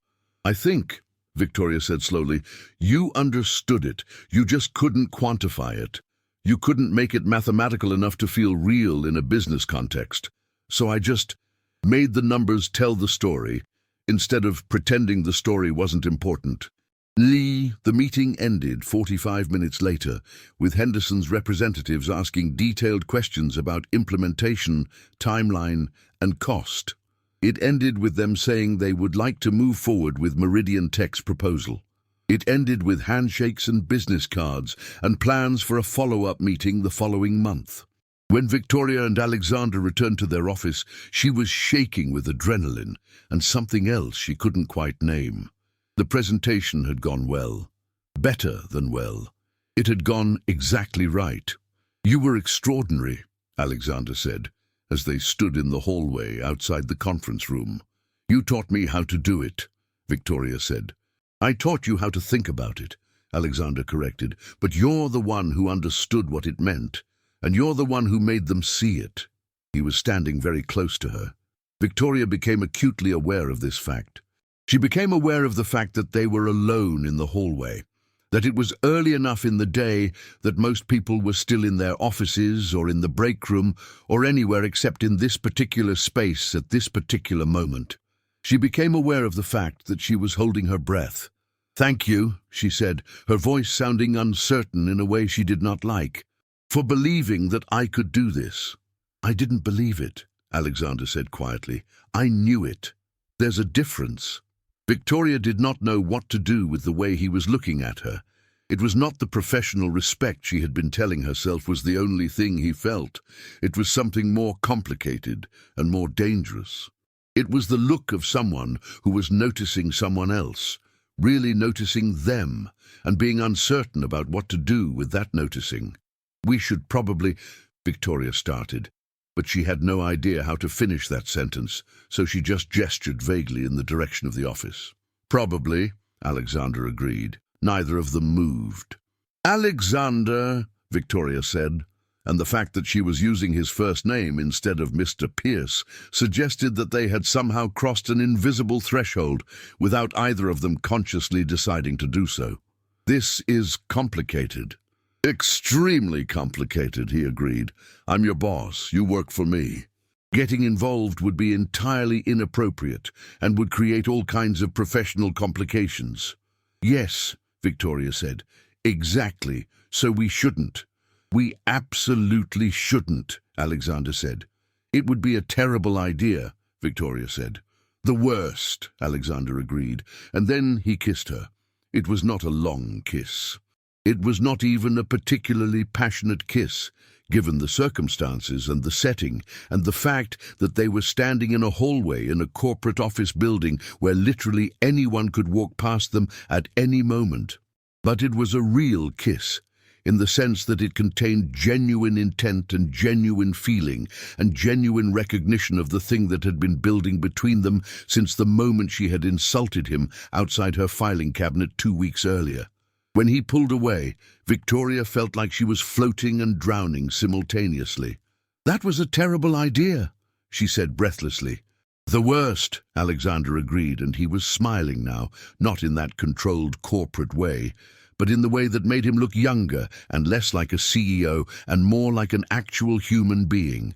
"I think," Victoria said slowly, "you understood it. You just couldn't quantify it. You couldn't make it mathematical enough to feel real in a business context. So I just made the numbers tell the story, instead of pretending the story wasn't important." The meeting ended 45 minutes later, with Henderson's representatives asking detailed questions about implementation, timeline, and cost. It ended with them saying they would like to move forward with Meridian Tech's proposal. It ended with handshakes and business cards and plans for a follow-up meeting the following month. When Victoria and Alexander returned to their office, she was shaking with adrenaline and something else she couldn't quite name. The presentation had gone well. Better than well. It had gone exactly right. "You were extraordinary," Alexander said, as they stood in the hallway outside the conference room. "You taught me how to do it," Victoria said. "I taught you how to think about it," Alexander corrected, "but you're the one who understood what it meant, and you're the one who made them see it." He was standing very close to her. Victoria became acutely aware of this fact. She became aware of the fact that they were alone in the hallway, that it was early enough in the day that most people were still in their offices or in the break room or anywhere except in this particular space at this particular moment. She became aware of the fact that she was holding her breath. "Thank you," she said, her voice sounding uncertain in a way she did not like, "for believing that I could do this." "I didn't believe it," Alexander said quietly. "I knew it. There's a difference." Victoria did not know what to do with the way he was looking at her. It was not the professional respect she had been telling herself was the only thing he felt. It was something more complicated and more dangerous. It was the look of someone who was noticing someone else, really noticing them, and being uncertain about what to do with that noticing. "We should probably," Victoria started, but she had no idea how to finish that sentence, so she just gestured vaguely in the direction of the office. "Probably," Alexander agreed. Neither of them moved. "Alexander," Victoria said, and the fact that she was using his first name instead of Mr. Pierce suggested that they had somehow crossed an invisible threshold without either of them consciously deciding to do so. "This is complicated." "Extremely complicated," he agreed. "I'm your boss. You work for me. Getting involved would be entirely inappropriate and would create all kinds of professional complications." "Yes," Victoria said. "Exactly. So we shouldn't." "We absolutely shouldn't," Alexander said. "It would be a terrible idea," Victoria said. "The worst," Alexander agreed, and then he kissed her. It was not a long kiss. It was not even a particularly passionate kiss, given the circumstances and the setting, and the fact that they were standing in a hallway in a corporate office building where literally anyone could walk past them at any moment. But it was a real kiss, in the sense that it contained genuine intent and genuine feeling and genuine recognition of the thing that had been building between them since the moment she had insulted him outside her filing cabinet 2 weeks earlier. When he pulled away, Victoria felt like she was floating and drowning simultaneously. "That was a terrible idea," she said breathlessly. "The worst," Alexander agreed, and he was smiling now, not in that controlled corporate way, but in the way that made him look younger and less like a CEO and more like an actual human being.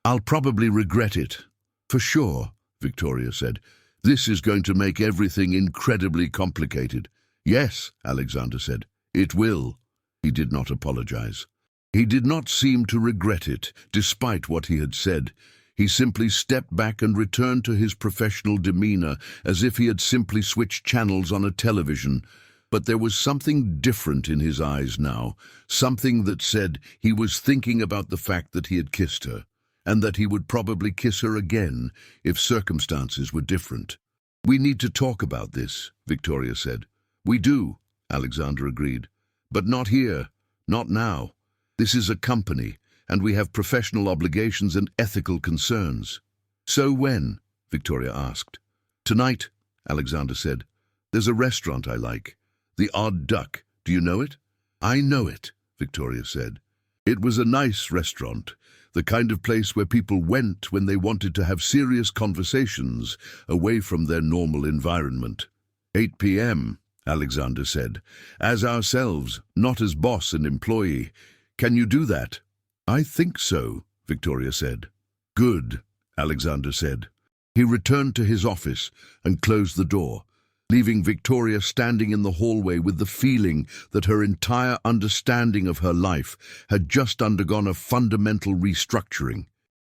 "I'll probably regret it." "For sure," Victoria said. "This is going to make everything incredibly complicated." "Yes," Alexander said. "It will." He did not apologize. He did not seem to regret it, despite what he had said. He simply stepped back and returned to his professional demeanor, as if he had simply switched channels on a television. But there was something different in his eyes now, something that said he was thinking about the fact that he had kissed her, and that he would probably kiss her again if circumstances were different. "We need to talk about this," Victoria said. "We do," Alexander agreed. "But not here, not now. This is a company, and we have professional obligations and ethical concerns." "So when?" Victoria asked. "Tonight," Alexander said. "There's a restaurant I like. The Odd Duck. Do you know it?" "I know it," Victoria said. It was a nice restaurant, the kind of place where people went when they wanted to have serious conversations away from their normal environment. 8 p.m., Alexander said. "As ourselves, not as boss and employee. Can you do that?" "I think so," Victoria said. "Good," Alexander said. He returned to his office and closed the door, leaving Victoria standing in the hallway with the feeling that her entire understanding of her life had just undergone a fundamental restructuring.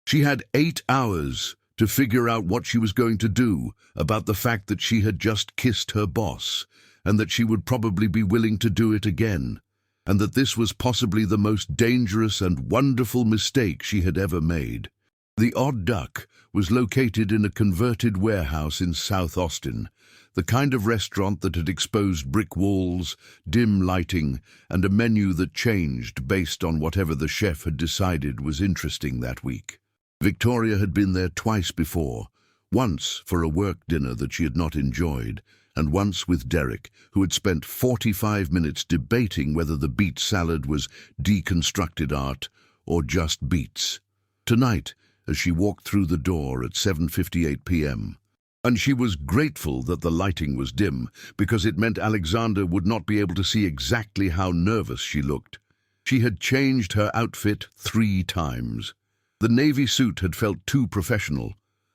She had 8 hours to figure out what she was going to do about the fact that she had just kissed her boss, and that she would probably be willing to do it again. and that this was possibly the most dangerous and wonderful mistake she had ever made. The Odd Duck was located in a converted warehouse in South Austin, the kind of restaurant that had exposed brick walls, dim lighting, and a menu that changed based on whatever the chef had decided was interesting that week. Victoria had been there twice before, once for a work dinner that she had not enjoyed, and once with Derek, who had spent 45 minutes debating whether the beet salad was deconstructed art or just beets. Tonight, as she walked through the door at 7:58 p.m., and she was grateful that the lighting was dim, because it meant Alexander would not be able to see exactly how nervous she looked. She had changed her outfit 3 times. The navy suit had felt too professional.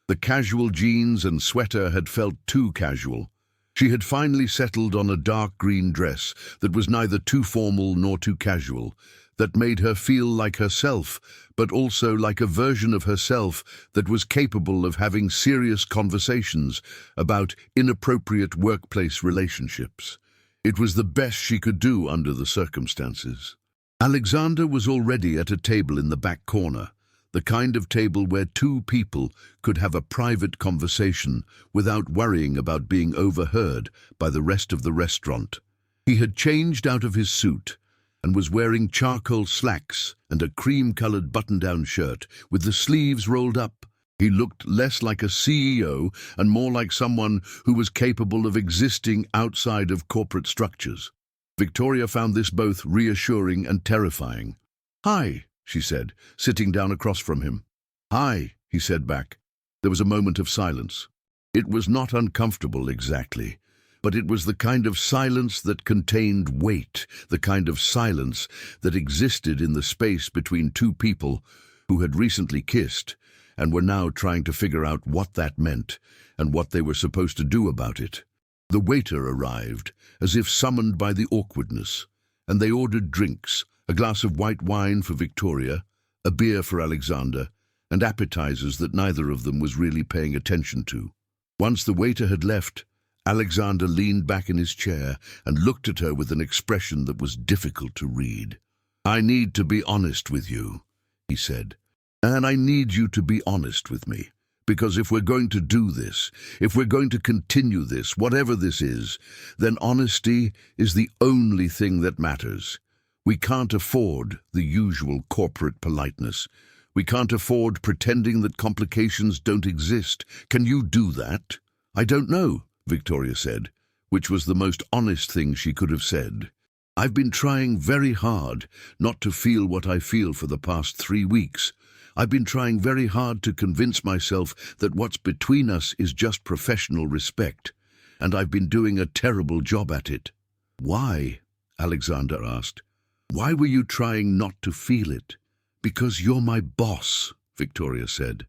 The casual jeans and sweater had felt too casual. She had finally settled on a dark green dress that was neither too formal nor too casual, that made her feel like herself, but also like a version of herself that was capable of having serious conversations about inappropriate workplace relationships. It was the best she could do under the circumstances. Alexander was already at a table in the back corner, the kind of table where 2 people could have a private conversation without worrying about being overheard by the rest of the restaurant. He had changed out of his suit and was wearing charcoal slacks and a cream-colored button-down shirt with the sleeves rolled up. He looked less like a CEO and more like someone who was capable of existing outside of corporate structures. Victoria found this both reassuring and terrifying. "Hi," she said, sitting down across from him. "Hi," he said back. There was a moment of silence. It was not uncomfortable exactly, but it was the kind of silence that contained weight, the kind of silence that existed in the space between 2 people who had recently kissed and were now trying to figure out what that meant and what they were supposed to do about it. The waiter arrived, as if summoned by the awkwardness, and they ordered drinks, a glass of white wine for Victoria, a beer for Alexander, and appetizers that neither of them was really paying attention to. Once the waiter had left, Alexander leaned back in his chair and looked at her with an expression that was difficult to read. "I need to be honest with you," he said. "And I need you to be honest with me. Because if we're going to do this, if we're going to continue this, whatever this is, then honesty is the only thing that matters. We can't afford the usual corporate politeness. We can't afford pretending that complications don't exist. Can you do that?" "I don't know," Victoria said, which was the most honest thing she could have said. "I've been trying very hard not to feel what I feel for the past 3 weeks. I've been trying very hard to convince myself that what's between us is just professional respect, and I've been doing a terrible job at it." "Why?" Alexander asked. "Why were you trying not to feel it?" "Because you're my boss," Victoria said.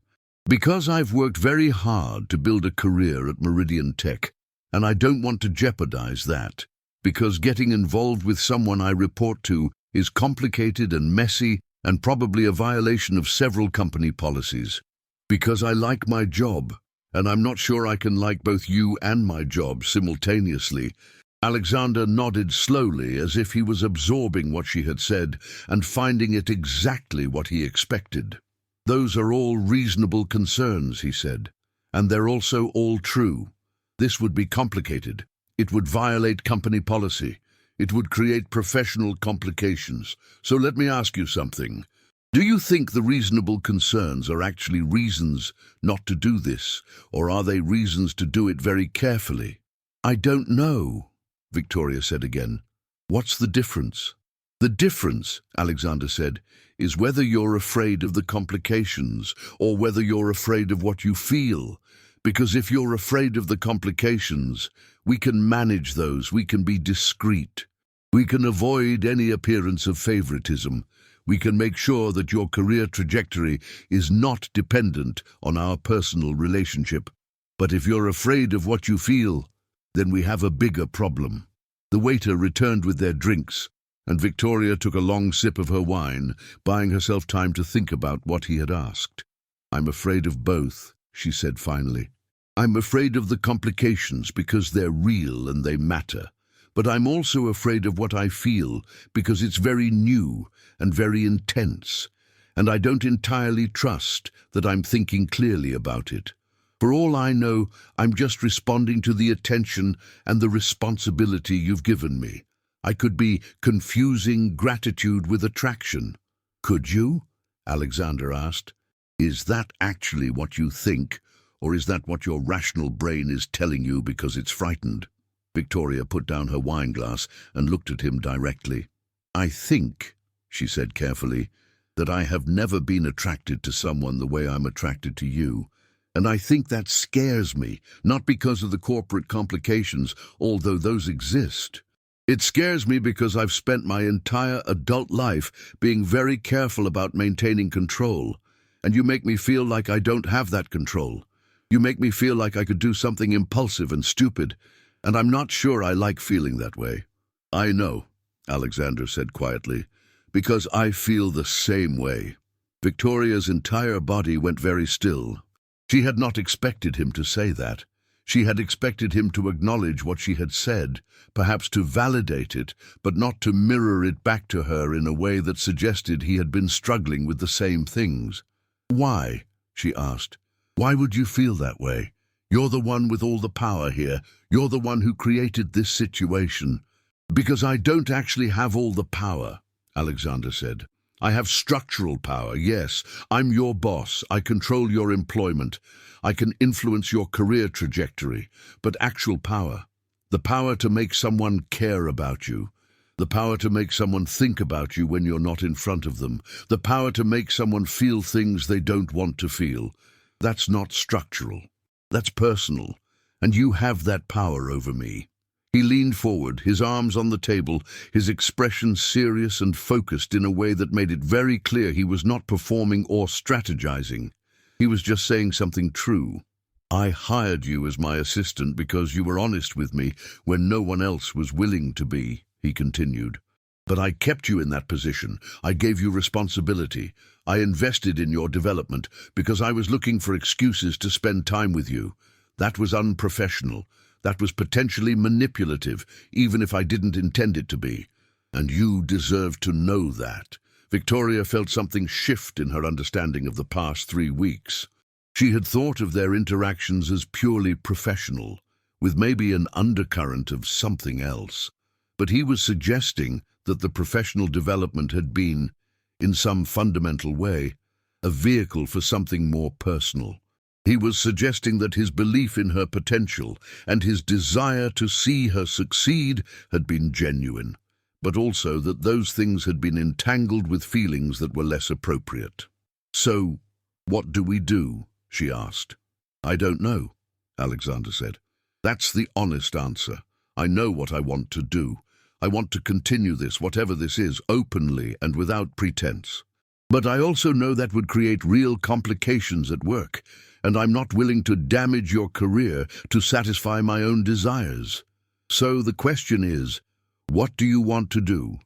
"Because I've worked very hard to build a career at Meridian Tech, and I don't want to jeopardize that. Because getting involved with someone I report to is complicated and messy and probably a violation of several company policies. Because I like my job, and I'm not sure I can like both you and my job simultaneously." Alexander nodded slowly as if he was absorbing what she had said and finding it exactly what he expected. "Those are all reasonable concerns," he said, "and they're also all true. This would be complicated. It would violate company policy. It would create professional complications. So let me ask you something. Do you think the reasonable concerns are actually reasons not to do this, or are they reasons to do it very carefully?" "I don't know," Victoria said again. "What's the difference?" "The difference," Alexander said, "is whether you're afraid of the complications or whether you're afraid of what you feel. Because if you're afraid of the complications, we can manage those, we can be discreet. We can avoid any appearance of favoritism. We can make sure that your career trajectory is not dependent on our personal relationship. But if you're afraid of what you feel, then we have a bigger problem." The waiter returned with their drinks, and Victoria took a long sip of her wine, buying herself time to think about what he had asked. "I'm afraid of both," she said finally. "I'm afraid of the complications because they're real and they matter. But I'm also afraid of what I feel because it's very new and very intense, and I don't entirely trust that I'm thinking clearly about it. For all I know, I'm just responding to the attention and the responsibility you've given me. I could be confusing gratitude with attraction. Could you? Alexander asked. Is that actually what you think, or is that what your rational brain is telling you because it's frightened? Victoria put down her wineglass and looked at him directly. I think, she said carefully, that I have never been attracted to someone the way I'm attracted to you. And I think that scares me, not because of the corporate complications, although those exist. It scares me because I've spent my entire adult life being very careful about maintaining control, and you make me feel like I don't have that control. You make me feel like I could do something impulsive and stupid, and I'm not sure I like feeling that way. I know, Alexander said quietly, because I feel the same way. Victoria's entire body went very still. She had not expected him to say that. She had expected him to acknowledge what she had said, perhaps to validate it, but not to mirror it back to her in a way that suggested he had been struggling with the same things. Why? She asked. Why would you feel that way? You're the one with all the power here. You're the one who created this situation. Because I don't actually have all the power, Alexander said. I have structural power, yes. I'm your boss. I control your employment. I can influence your career trajectory. But actual power, the power to make someone care about you, the power to make someone think about you when you're not in front of them, the power to make someone feel things they don't want to feel, that's not structural. That's personal. And you have that power over me. He leaned forward, his arms on the table, his expression serious and focused in a way that made it very clear he was not performing or strategizing. He was just saying something true. I hired you as my assistant because you were honest with me when no one else was willing to be, he continued. But I kept you in that position. I gave you responsibility. I invested in your development because I was looking for excuses to spend time with you. That was unprofessional. That was potentially manipulative, even if I didn't intend it to be. And you deserve to know that. Victoria felt something shift in her understanding of the past 3 weeks. She had thought of their interactions as purely professional, with maybe an undercurrent of something else. But he was suggesting that the professional development had been, in some fundamental way, a vehicle for something more personal. He was suggesting that his belief in her potential and his desire to see her succeed had been genuine, but also that those things had been entangled with feelings that were less appropriate. So, what do we do? She asked. I don't know, Alexander said. That's the honest answer. I know what I want to do. I want to continue this, whatever this is, openly and without pretense. But I also know that would create real complications at work, and I'm not willing to damage your career to satisfy my own desires. So the question is, what do you want to do?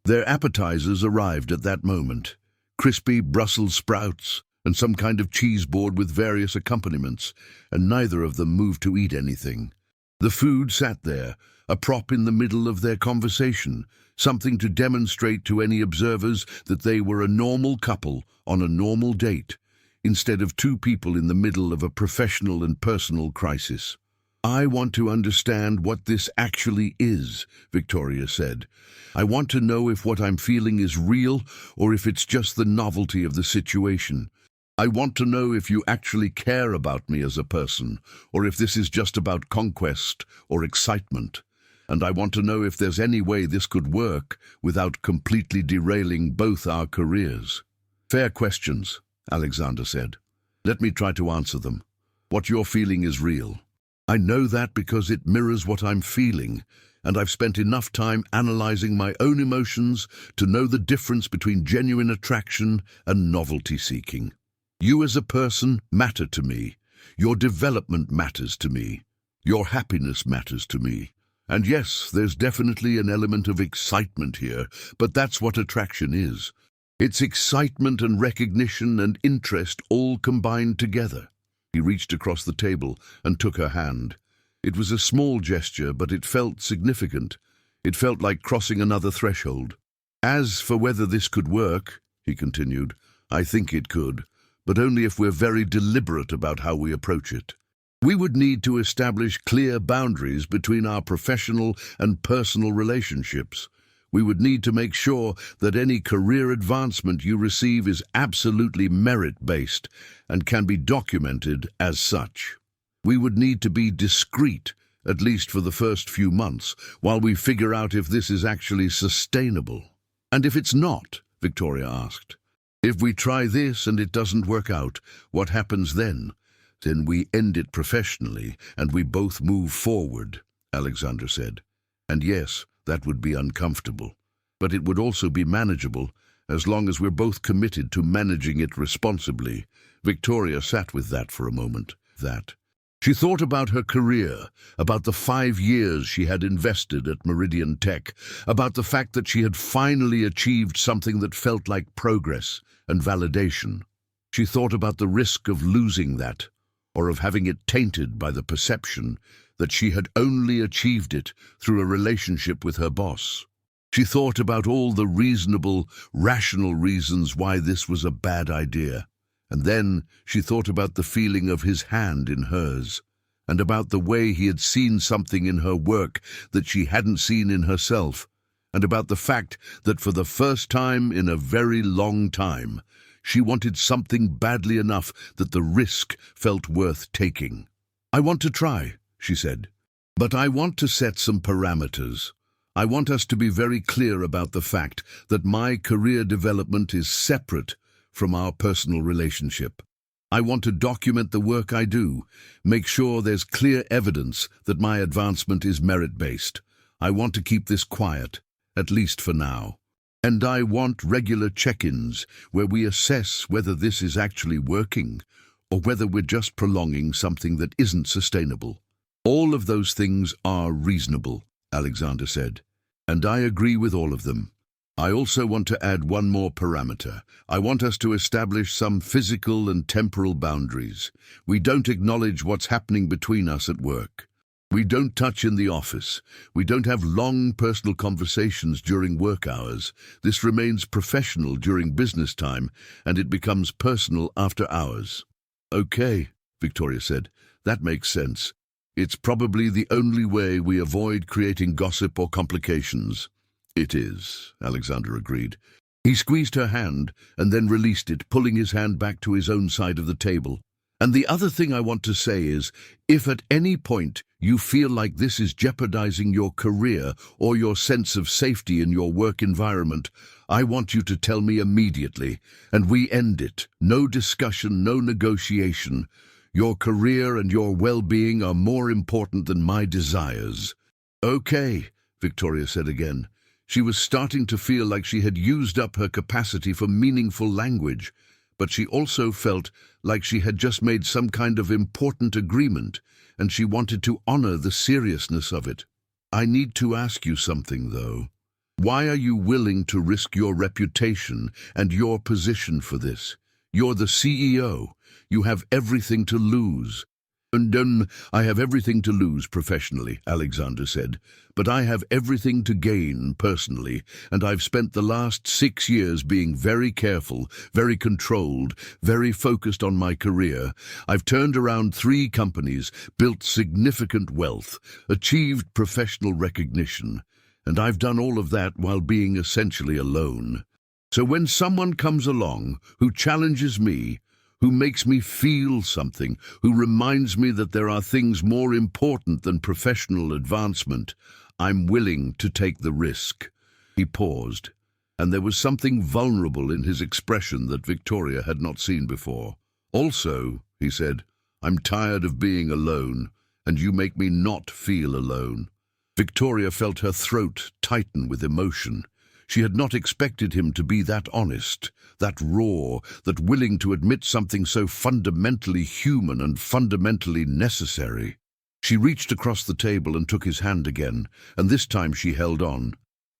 Their appetizers arrived at that moment. Crispy Brussels sprouts and some kind of cheese board with various accompaniments, and neither of them moved to eat anything. The food sat there, a prop in the middle of their conversation, something to demonstrate to any observers that they were a normal couple on a normal date, instead of two people in the middle of a professional and personal crisis. I want to understand what this actually is, Victoria said. I want to know if what I'm feeling is real or if it's just the novelty of the situation. I want to know if you actually care about me as a person, or if this is just about conquest or excitement. And I want to know if there's any way this could work without completely derailing both our careers. Fair questions, Alexander said. Let me try to answer them. What you're feeling is real. I know that because it mirrors what I'm feeling, and I've spent enough time analyzing my own emotions to know the difference between genuine attraction and novelty seeking. You as a person matter to me. Your development matters to me. Your happiness matters to me. And yes, there's definitely an element of excitement here, but that's what attraction is. It's excitement and recognition and interest all combined together. He reached across the table and took her hand. It was a small gesture, but it felt significant. It felt like crossing another threshold. "As for whether this could work," he continued, "I think it could, but only if we're very deliberate about how we approach it. We would need to establish clear boundaries between our professional and personal relationships. We would need to make sure that any career advancement you receive is absolutely merit-based and can be documented as such. We would need to be discreet, at least for the first few months, while we figure out if this is actually sustainable." "And if it's not?" Victoria asked. "If we try this and it doesn't work out, what happens then?" "Then we end it professionally and we both move forward," Alexander said. "And yes, that would be uncomfortable, but it would also be manageable as long as we're both committed to managing it responsibly." Victoria sat with that for a moment. She thought about her career, about the 5 years she had invested at Meridian Tech, about the fact that she had finally achieved something that felt like progress and validation. She thought about the risk of losing that, or of having it tainted by the perception that she had only achieved it through a relationship with her boss. She thought about all the reasonable, rational reasons why this was a bad idea. And then she thought about the feeling of his hand in hers, and about the way he had seen something in her work that she hadn't seen in herself, and about the fact that for the first time in a very long time, she wanted something badly enough that the risk felt worth taking. "I want to try," she said, "but I want to set some parameters. I want us to be very clear about the fact that my career development is separate from our personal relationship. I want to document the work I do, make sure there's clear evidence that my advancement is merit-based. I want to keep this quiet, at least for now. And I want regular check-ins where we assess whether this is actually working or whether we're just prolonging something that isn't sustainable." "All of those things are reasonable," Alexander said, "and I agree with all of them. I also want to add one more parameter. I want us to establish some physical and temporal boundaries. We don't acknowledge what's happening between us at work. We don't touch in the office. We don't have long personal conversations during work hours. This remains professional during business time, and it becomes personal after hours." "Okay," Victoria said. "That makes sense. It's probably the only way we avoid creating gossip or complications." "It is," Alexander agreed. He squeezed her hand and then released it, pulling his hand back to his own side of the table. "And the other thing I want to say is, if at any point you feel like this is jeopardizing your career or your sense of safety in your work environment, I want you to tell me immediately, and we end it. No discussion, no negotiation. Your career and your well-being are more important than my desires." "Okay," Victoria said again. She was starting to feel like she had used up her capacity for meaningful language, but she also felt like she had just made some kind of important agreement, and she wanted to honor the seriousness of it. "I need to ask you something, though. Why are you willing to risk your reputation and your position for this? You're the CEO. You have everything to lose." "And I have everything to lose professionally," Alexander said, "but I have everything to gain personally, and I've spent the last 6 years being very careful, very controlled, very focused on my career. I've turned around 3 companies, built significant wealth, achieved professional recognition, and I've done all of that while being essentially alone. So when someone comes along who challenges me, who makes me feel something, who reminds me that there are things more important than professional advancement, I'm willing to take the risk." He paused, and there was something vulnerable in his expression that Victoria had not seen before. "Also," he said, "I'm tired of being alone, and you make me not feel alone." Victoria felt her throat tighten with emotion. She had not expected him to be that honest, that raw, that willing to admit something so fundamentally human and fundamentally necessary. She reached across the table and took his hand again, and this time she held on.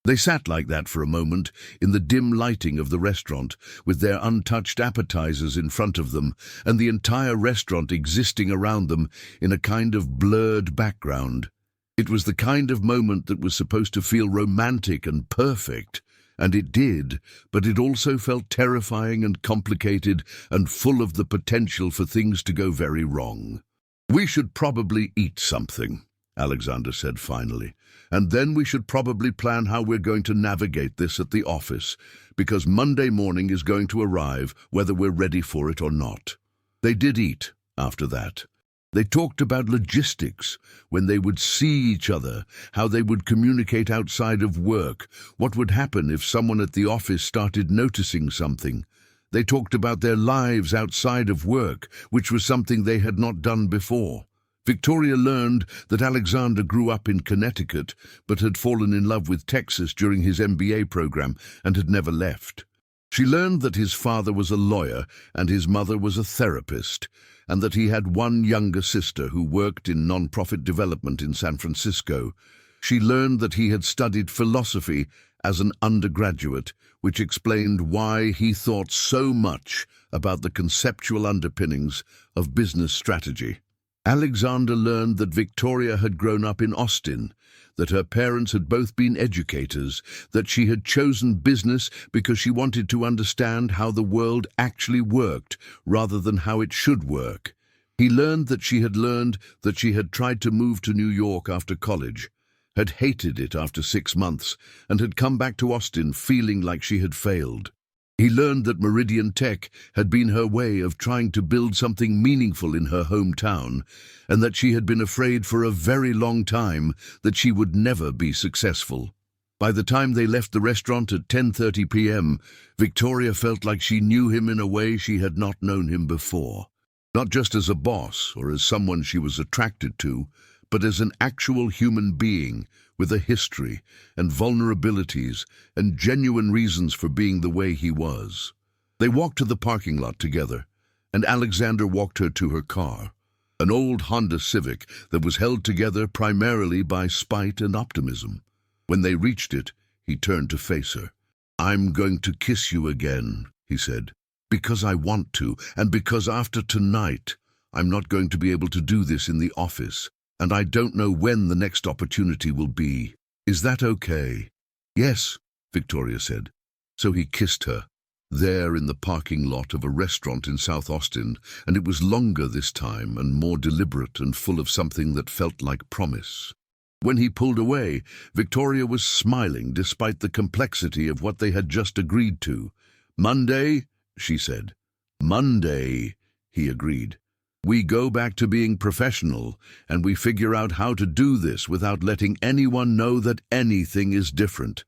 They sat like that for a moment, in the dim lighting of the restaurant, with their untouched appetizers in front of them, and the entire restaurant existing around them in a kind of blurred background. It was the kind of moment that was supposed to feel romantic and perfect, and it did, but it also felt terrifying and complicated and full of the potential for things to go very wrong. "We should probably eat something," Alexander said finally, "and then we should probably plan how we're going to navigate this at the office, because Monday morning is going to arrive whether we're ready for it or not." They did eat after that. They talked about logistics, when they would see each other, how they would communicate outside of work, what would happen if someone at the office started noticing something. They talked about their lives outside of work, which was something they had not done before. Victoria learned that Alexander grew up in Connecticut, but had fallen in love with Texas during his MBA program and had never left. She learned that his father was a lawyer and his mother was a therapist, and that he had one younger sister who worked in non-profit development in San Francisco. She learned that he had studied philosophy as an undergraduate, which explained why he thought so much about the conceptual underpinnings of business strategy. Alexander learned that Victoria had grown up in Austin, that her parents had both been educators, that she had chosen business because she wanted to understand how the world actually worked rather than how it should work. He learned that she had tried to move to New York after college, had hated it after 6 months, and had come back to Austin feeling like she had failed. He learned that Meridian Tech had been her way of trying to build something meaningful in her hometown, and that she had been afraid for a very long time that she would never be successful. By the time they left the restaurant at 10:30 p.m., Victoria felt like she knew him in a way she had not known him before. Not just as a boss or as someone she was attracted to, but as an actual human being with a history and vulnerabilities and genuine reasons for being the way he was. They walked to the parking lot together, and Alexander walked her to her car, an old Honda Civic that was held together primarily by spite and optimism. When they reached it, he turned to face her. "I'm going to kiss you again," he said, "because I want to, and because after tonight, I'm not going to be able to do this in the office. And I don't know when the next opportunity will be. Is that okay?" "Yes," Victoria said. So he kissed her, there in the parking lot of a restaurant in South Austin, and it was longer this time and more deliberate and full of something that felt like promise. When he pulled away, Victoria was smiling despite the complexity of what they had just agreed to. "Monday," she said. "Monday," he agreed. "We go back to being professional, and we figure out how to do this without letting anyone know that anything is different."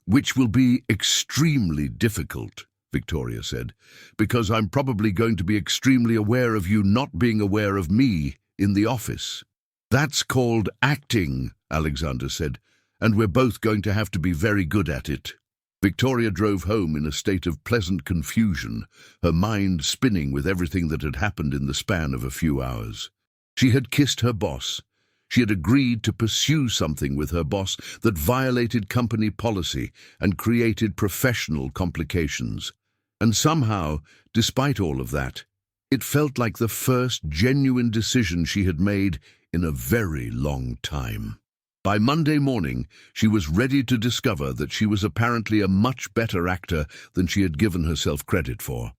"Which will be extremely difficult," Victoria said, "because I'm probably going to be extremely aware of you not being aware of me in the office." "That's called acting," Alexander said, "and we're both going to have to be very good at it." Victoria drove home in a state of pleasant confusion, her mind spinning with everything that had happened in the span of a few hours. She had kissed her boss. She had agreed to pursue something with her boss that violated company policy and created professional complications. And somehow, despite all of that, it felt like the first genuine decision she had made in a very long time. By Monday morning, she was ready to discover that she was apparently a much better actor than she had given herself credit for.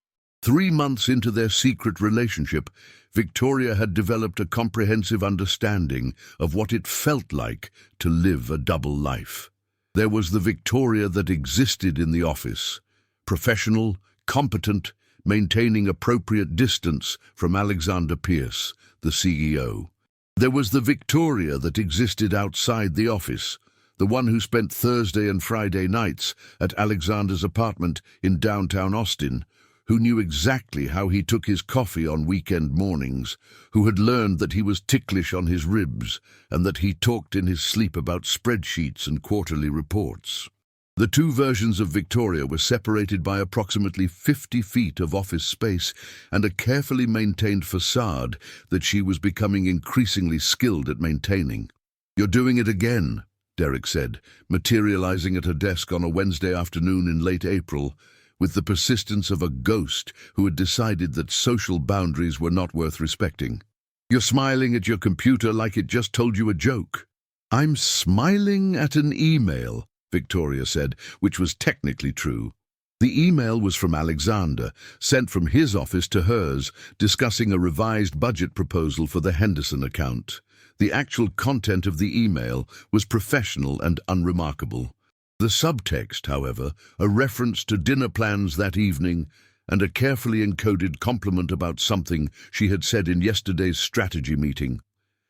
3 months into their secret relationship, Victoria had developed a comprehensive understanding of what it felt like to live a double life. There was the Victoria that existed in the office, professional, competent, maintaining appropriate distance from Alexander Pierce, the CEO. There was the Victoria that existed outside the office, the one who spent Thursday and Friday nights at Alexander's apartment in downtown Austin, who knew exactly how he took his coffee on weekend mornings, who had learned that he was ticklish on his ribs and that he talked in his sleep about spreadsheets and quarterly reports. The two versions of Victoria were separated by approximately 50 feet of office space and a carefully maintained facade that she was becoming increasingly skilled at maintaining. "You're doing it again," Derek said, materializing at her desk on a Wednesday afternoon in late April, with the persistence of a ghost who had decided that social boundaries were not worth respecting. "You're smiling at your computer like it just told you a joke." "I'm smiling at an email," Victoria said, which was technically true. The email was from Alexander, sent from his office to hers, discussing a revised budget proposal for the Henderson account. The actual content of the email was professional and unremarkable. The subtext, however, a reference to dinner plans that evening, and a carefully encoded compliment about something she had said in yesterday's strategy meeting,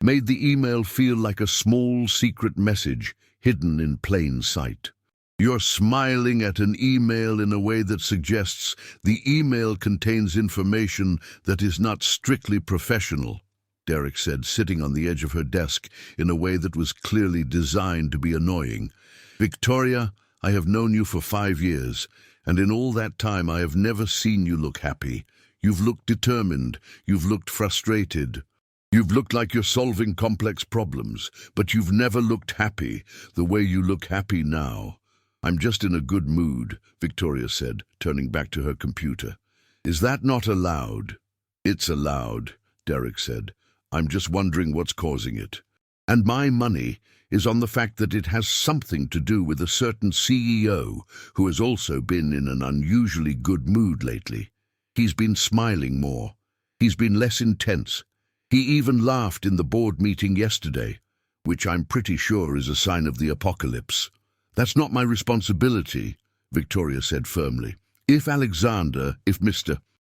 made the email feel like a small secret message hidden in plain sight. "You're smiling at an email in a way that suggests the email contains information that is not strictly professional," Derek said, sitting on the edge of her desk in a way that was clearly designed to be annoying. "Victoria, I have known you for 5 years, and in all that time I have never seen you look happy. You've looked determined, you've looked frustrated. You've looked like you're solving complex problems, but you've never looked happy the way you look happy now." "I'm just in a good mood," Victoria said, turning back to her computer. "Is that not allowed?" "It's allowed," Derek said. "I'm just wondering what's causing it. And my money is on the fact that it has something to do with a certain CEO who has also been in an unusually good mood lately. He's been smiling more. He's been less intense. He even laughed in the board meeting yesterday, which I'm pretty sure is a sign of the apocalypse." "That's not my responsibility," Victoria said firmly. If Mr.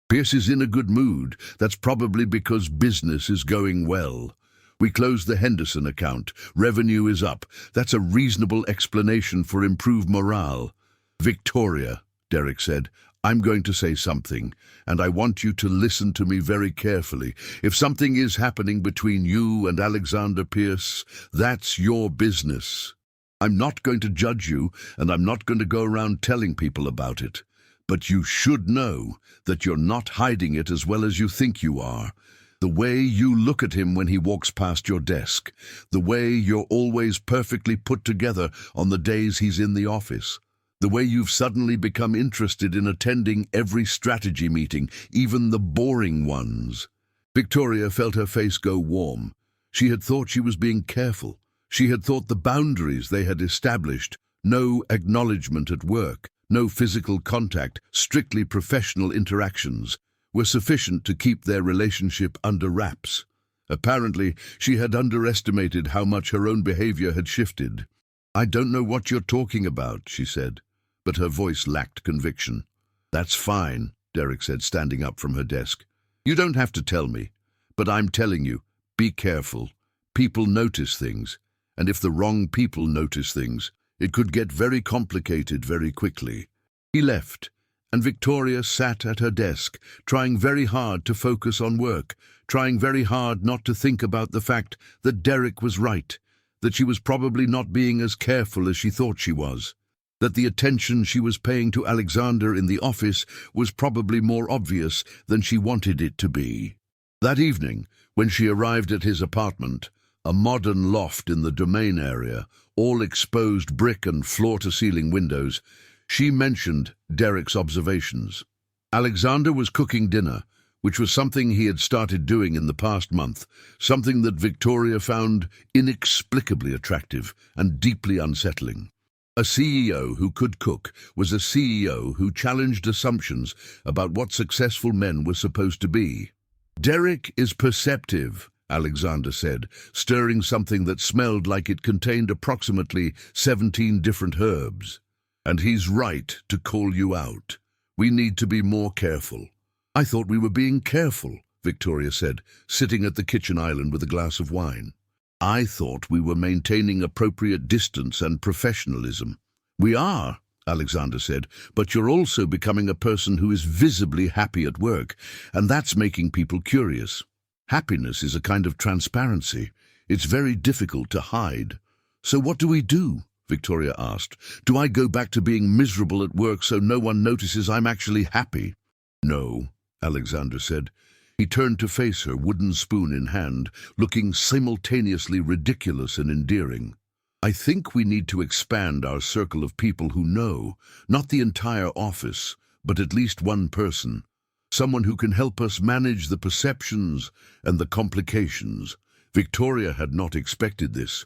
Pierce is in a good mood, that's probably because business is going well. We closed the Henderson account. Revenue is up. That's a reasonable explanation for improved morale." "Victoria," Derek said, "I'm going to say something, and I want you to listen to me very carefully. If something is happening between you and Alexander Pierce, that's your business. I'm not going to judge you, and I'm not going to go around telling people about it. But you should know that you're not hiding it as well as you think you are. The way you look at him when he walks past your desk, the way you're always perfectly put together on the days he's in the office, the way you've suddenly become interested in attending every strategy meeting, even the boring ones." Victoria felt her face go warm. She had thought she was being careful. She had thought the boundaries they had established, no acknowledgement at work, no physical contact, strictly professional interactions, were sufficient to keep their relationship under wraps. Apparently, she had underestimated how much her own behavior had shifted. "I don't know what you're talking about," she said, but her voice lacked conviction. "That's fine," Derek said, standing up from her desk. "You don't have to tell me, but I'm telling you, be careful. People notice things. And if the wrong people notice things, it could get very complicated very quickly." He left, and Victoria sat at her desk, trying very hard to focus on work, trying very hard not to think about the fact that Derek was right, that she was probably not being as careful as she thought she was, that the attention she was paying to Alexander in the office was probably more obvious than she wanted it to be. That evening, when she arrived at his apartment, a modern loft in the domain area, all exposed brick and floor-to-ceiling windows, she mentioned Derek's observations. Alexander was cooking dinner, which was something he had started doing in the past month, something that Victoria found inexplicably attractive and deeply unsettling. A CEO who could cook was a CEO who challenged assumptions about what successful men were supposed to be. "Derek is perceptive," Alexander said, stirring something that smelled like it contained approximately 17 different herbs. "And he's right to call you out. We need to be more careful." "I thought we were being careful," Victoria said, sitting at the kitchen island with a glass of wine. "I thought we were maintaining appropriate distance and professionalism." "We are," Alexander said, "but you're also becoming a person who is visibly happy at work, and that's making people curious. Happiness is a kind of transparency. It's very difficult to hide." "So what do we do?" Victoria asked. "Do I go back to being miserable at work so no one notices I'm actually happy?" "No," Alexander said. He turned to face her, wooden spoon in hand, looking simultaneously ridiculous and endearing. "I think we need to expand our circle of people who know, not the entire office, but at least one person. Someone who can help us manage the perceptions and the complications." Victoria had not expected this.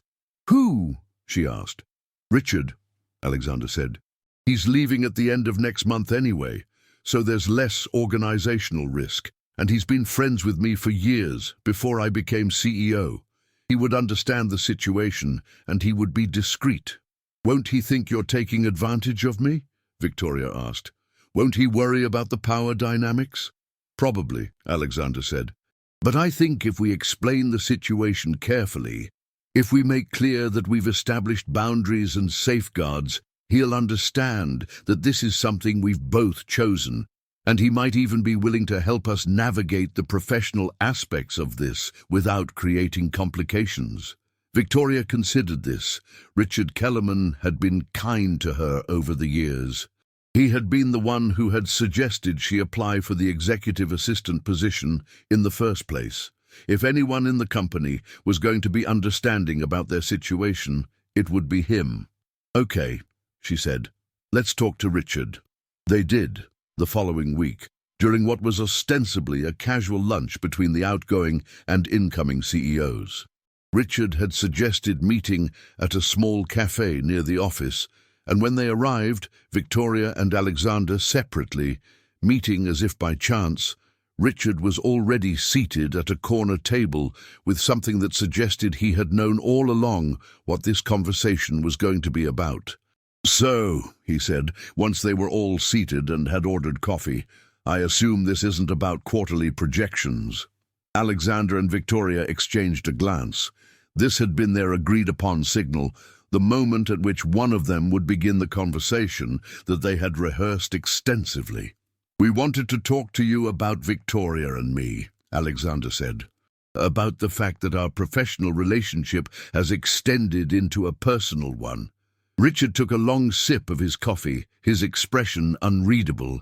Who? She asked. Richard, Alexander said. He's leaving at the end of next month anyway, so there's less organizational risk, and he's been friends with me for years, before I became CEO. He would understand the situation, and he would be discreet. Won't he think you're taking advantage of me? Victoria asked. Won't he worry about the power dynamics? Probably, Alexander said. But I think if we explain the situation carefully, if we make clear that we've established boundaries and safeguards, he'll understand that this is something we've both chosen, and he might even be willing to help us navigate the professional aspects of this without creating complications. Victoria considered this. Richard Kellerman had been kind to her over the years. He had been the one who had suggested she apply for the executive assistant position in the first place. If anyone in the company was going to be understanding about their situation, it would be him. Okay, she said. Let's talk to Richard. They did, the following week, during what was ostensibly a casual lunch between the outgoing and incoming CEOs. Richard had suggested meeting at a small cafe near the office, and when they arrived, Victoria and Alexander separately, meeting as if by chance, Richard was already seated at a corner table with something that suggested he had known all along what this conversation was going to be about. So, he said, once they were all seated and had ordered coffee, I assume this isn't about quarterly projections. Alexander and Victoria exchanged a glance. This had been their agreed-upon signal, the moment at which one of them would begin the conversation that they had rehearsed extensively. We wanted to talk to you about Victoria and me, Alexander said. About the fact that our professional relationship has extended into a personal one. Richard took a long sip of his coffee, his expression unreadable.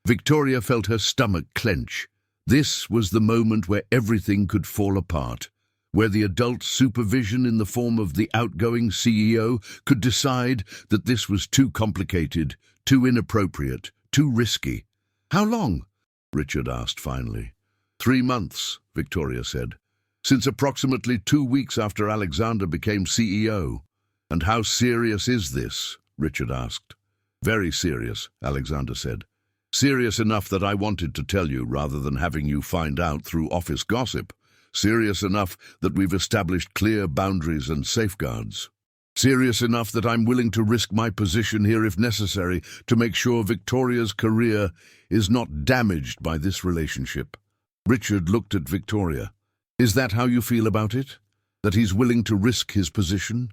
Victoria felt her stomach clench. This was the moment where everything could fall apart, where the adult supervision in the form of the outgoing CEO could decide that this was too complicated, too inappropriate, too risky. How long? Richard asked finally. 3 months, Victoria said. Since approximately 2 weeks after Alexander became CEO. And how serious is this? Richard asked. Very serious, Alexander said. Serious enough that I wanted to tell you rather than having you find out through office gossip. Serious enough that we've established clear boundaries and safeguards. Serious enough that I'm willing to risk my position here if necessary to make sure Victoria's career is not damaged by this relationship. Richard looked at Victoria. Is that how you feel about it? That he's willing to risk his position?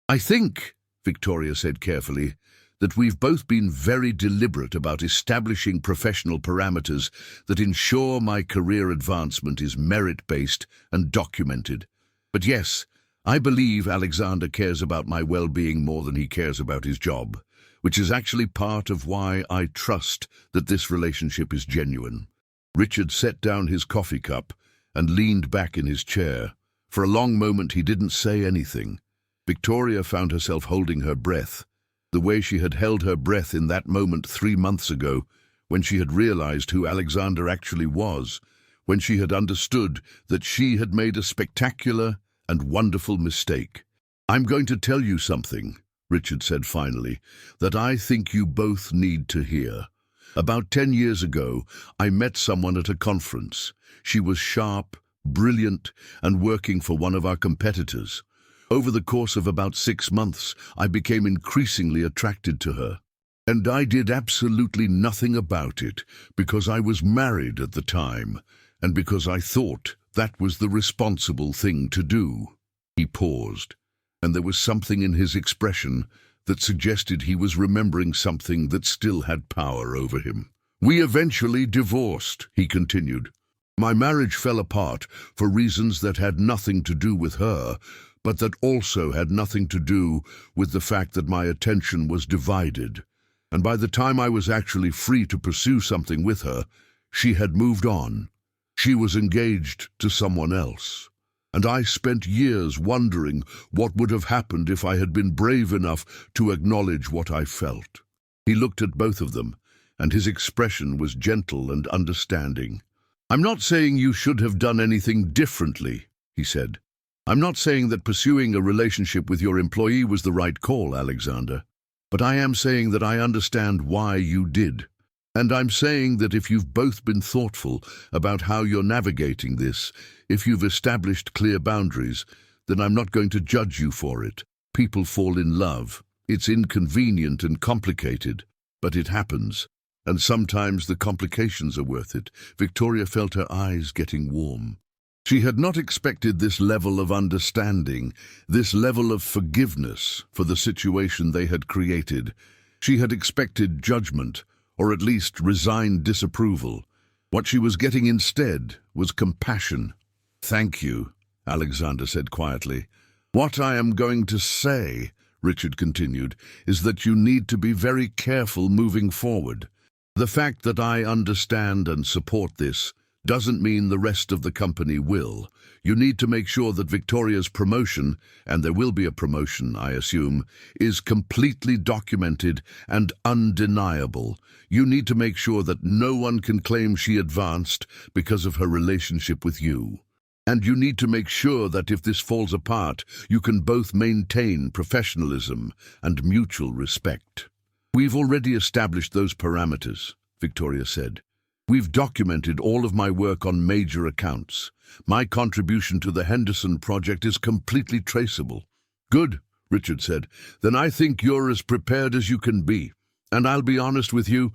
I think, Victoria said carefully, that we've both been very deliberate about establishing professional parameters that ensure my career advancement is merit-based and documented. But yes, I believe Alexander cares about my well-being more than he cares about his job, which is actually part of why I trust that this relationship is genuine. Richard set down his coffee cup and leaned back in his chair. For a long moment he didn't say anything. Victoria found herself holding her breath, the way she had held her breath in that moment 3 months ago, when she had realized who Alexander actually was, when she had understood that she had made a spectacular and wonderful mistake. I'm going to tell you something, Richard said finally, that I think you both need to hear. About 10 years ago, I met someone at a conference. She was sharp, brilliant, and working for one of our competitors. Over the course of about 6 months, I became increasingly attracted to her. And I did absolutely nothing about it because I was married at the time and because I thought that was the responsible thing to do. He paused, and there was something in his expression that suggested he was remembering something that still had power over him. We eventually divorced, he continued. My marriage fell apart for reasons that had nothing to do with her, but that also had nothing to do with the fact that my attention was divided. And by the time I was actually free to pursue something with her, she had moved on. She was engaged to someone else. And I spent years wondering what would have happened if I had been brave enough to acknowledge what I felt. He looked at both of them, and his expression was gentle and understanding. I'm not saying you should have done anything differently, he said. I'm not saying that pursuing a relationship with your employee was the right call, Alexander, but I am saying that I understand why you did. And I'm saying that if you've both been thoughtful about how you're navigating this, if you've established clear boundaries, then I'm not going to judge you for it. People fall in love. It's inconvenient and complicated, but it happens. And sometimes the complications are worth it. Victoria felt her eyes getting warm. She had not expected this level of understanding, this level of forgiveness for the situation they had created. She had expected judgment, or at least resigned disapproval. What she was getting instead was compassion. "Thank you," Alexander said quietly. "What I am going to say," Richard continued, "is that you need to be very careful moving forward. The fact that I understand and support this doesn't mean the rest of the company will. You need to make sure that Victoria's promotion, and there will be a promotion, I assume, is completely documented and undeniable. You need to make sure that no one can claim she advanced because of her relationship with you. And you need to make sure that if this falls apart, you can both maintain professionalism and mutual respect." "We've already established those parameters," Victoria said. "We've documented all of my work on major accounts. My contribution to the Henderson project is completely traceable." "Good," Richard said. "Then I think you're as prepared as you can be. And I'll be honest with you,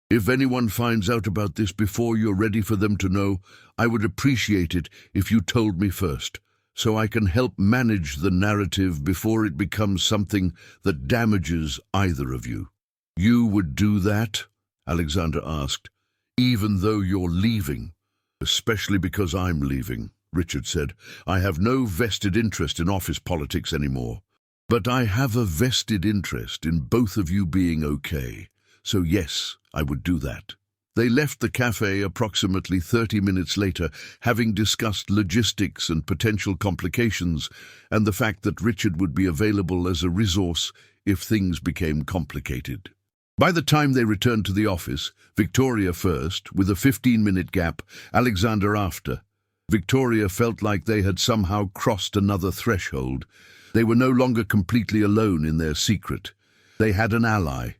if anyone finds out about this before you're ready for them to know, I would appreciate it if you told me first, so I can help manage the narrative before it becomes something that damages either of you." "You would do that?" Alexander asked. "Even though you're leaving?" "Especially because I'm leaving," Richard said. "I have no vested interest in office politics anymore. But I have a vested interest in both of you being okay. So yes, I would do that." They left the cafe approximately 30 minutes later, having discussed logistics and potential complications, and the fact that Richard would be available as a resource if things became complicated. By the time they returned to the office, Victoria first, with a 15-minute gap, Alexander after, Victoria felt like they had somehow crossed another threshold. They were no longer completely alone in their secret. They had an ally,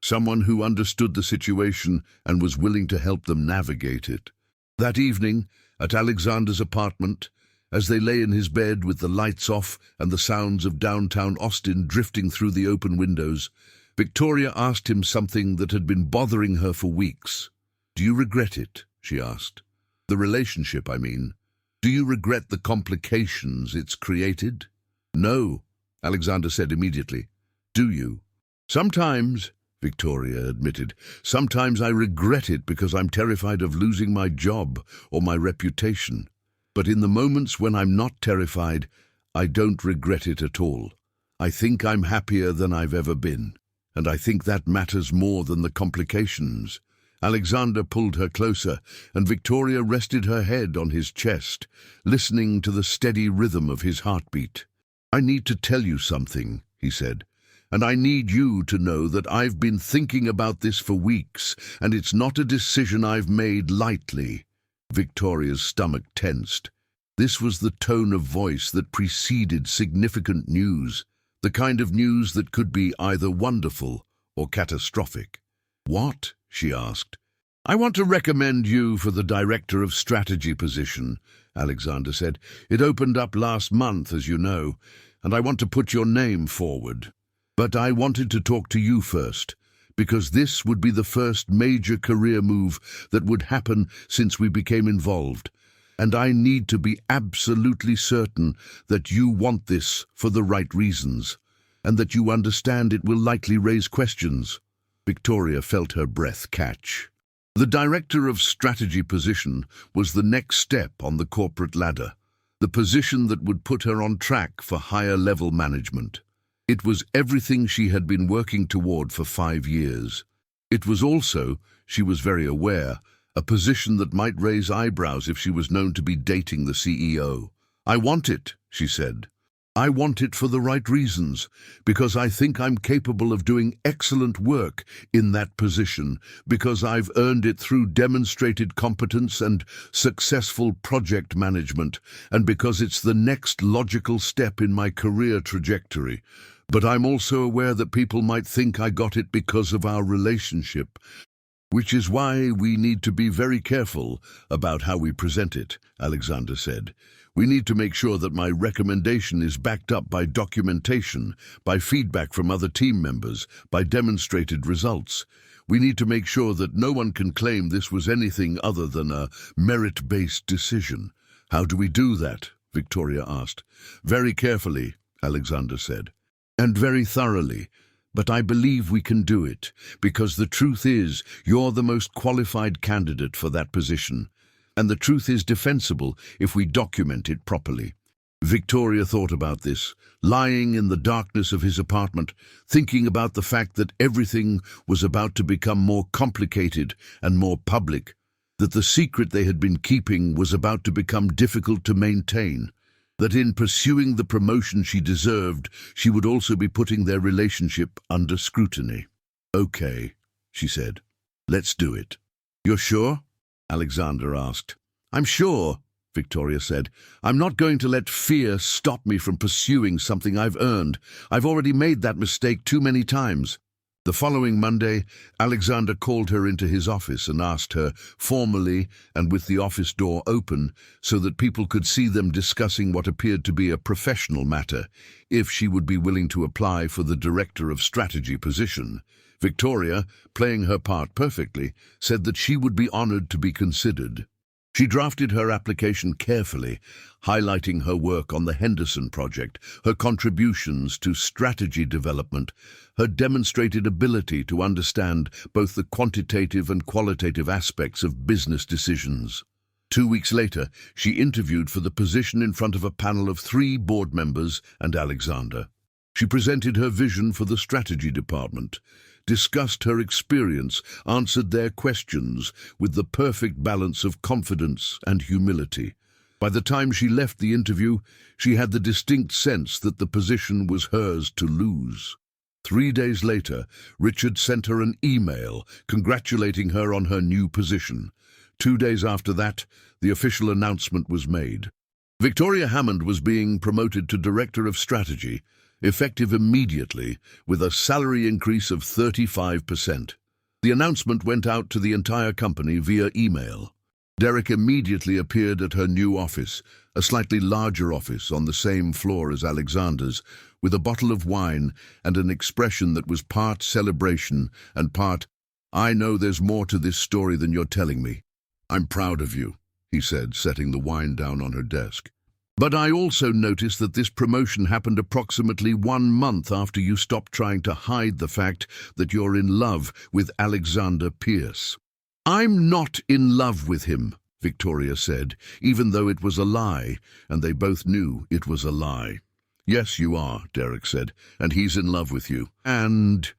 someone who understood the situation and was willing to help them navigate it. That evening, at Alexander's apartment, as they lay in his bed with the lights off and the sounds of downtown Austin drifting through the open windows, Victoria asked him something that had been bothering her for weeks. "Do you regret it?" she asked. "The relationship, I mean. Do you regret the complications it's created?" "No," Alexander said immediately. "Do you?" "Sometimes," Victoria admitted. "Sometimes I regret it because I'm terrified of losing my job or my reputation. But in the moments when I'm not terrified, I don't regret it at all. I think I'm happier than I've ever been. And I think that matters more than the complications." Alexander pulled her closer, and Victoria rested her head on his chest, listening to the steady rhythm of his heartbeat. "I need to tell you something," he said, "and I need you to know that I've been thinking about this for weeks, and it's not a decision I've made lightly." Victoria's stomach tensed. This was the tone of voice that preceded significant news, the kind of news that could be either wonderful or catastrophic. "What?" she asked. "I want to recommend you for the Director of Strategy position," Alexander said. "It opened up last month, as you know, and I want to put your name forward. But I wanted to talk to you first, because this would be the first major career move that would happen since we became involved. And I need to be absolutely certain that you want this for the right reasons, and that you understand it will likely raise questions." Victoria felt her breath catch. The Director of Strategy position was the next step on the corporate ladder, the position that would put her on track for higher-level management. It was everything she had been working toward for 5 years. It was also, she was very aware, a position that might raise eyebrows if she was known to be dating the CEO. "I want it," she said. I want it for the right reasons, because I think I'm capable of doing excellent work in that position, because I've earned it through demonstrated competence and successful project management, and because it's the next logical step in my career trajectory. But I'm also aware that people might think I got it because of our relationship, which is why we need to be very careful about how we present it, Alexander said. We need to make sure that my recommendation is backed up by documentation, by feedback from other team members, by demonstrated results. We need to make sure that no one can claim this was anything other than a merit-based decision. How do we do that? Victoria asked. Very carefully, Alexander said, and very thoroughly. But I believe we can do it, because the truth is, you're the most qualified candidate for that position. And the truth is defensible if we document it properly. Victoria thought about this, lying in the darkness of his apartment, thinking about the fact that everything was about to become more complicated and more public, that the secret they had been keeping was about to become difficult to maintain, that in pursuing the promotion she deserved, she would also be putting their relationship under scrutiny. Okay, she said. Let's do it. You're sure? Alexander asked. I'm sure, Victoria said. I'm not going to let fear stop me from pursuing something I've earned. I've already made that mistake too many times. The following Monday, Alexander called her into his office and asked her, formally and with the office door open, so that people could see them discussing what appeared to be a professional matter, if she would be willing to apply for the Director of Strategy position. Victoria, playing her part perfectly, said that she would be honored to be considered. She drafted her application carefully, highlighting her work on the Henderson project, her contributions to strategy development, her demonstrated ability to understand both the quantitative and qualitative aspects of business decisions. 2 weeks later, she interviewed for the position in front of a panel of 3 board members and Alexander. She presented her vision for the strategy department, discussed her experience, answered their questions with the perfect balance of confidence and humility. By the time she left the interview, she had the distinct sense that the position was hers to lose. 3 days later, Richard sent her an email congratulating her on her new position. 2 days after that, the official announcement was made. Victoria Hammond was being promoted to Director of Strategy, effective immediately, with a salary increase of 35%. The announcement went out to the entire company via email. Derek immediately appeared at her new office, a slightly larger office on the same floor as Alexander's, with a bottle of wine and an expression that was part celebration and part, "I know there's more to this story than you're telling me. I'm proud of you," he said, setting the wine down on her desk. "But I also noticed that this promotion happened approximately 1 month after you stopped trying to hide the fact that you're in love with Alexander Pierce." "I'm not in love with him," Victoria said, even though it was a lie, and they both knew it was a lie. "Yes, you are," Derek said, "and he's in love with you. And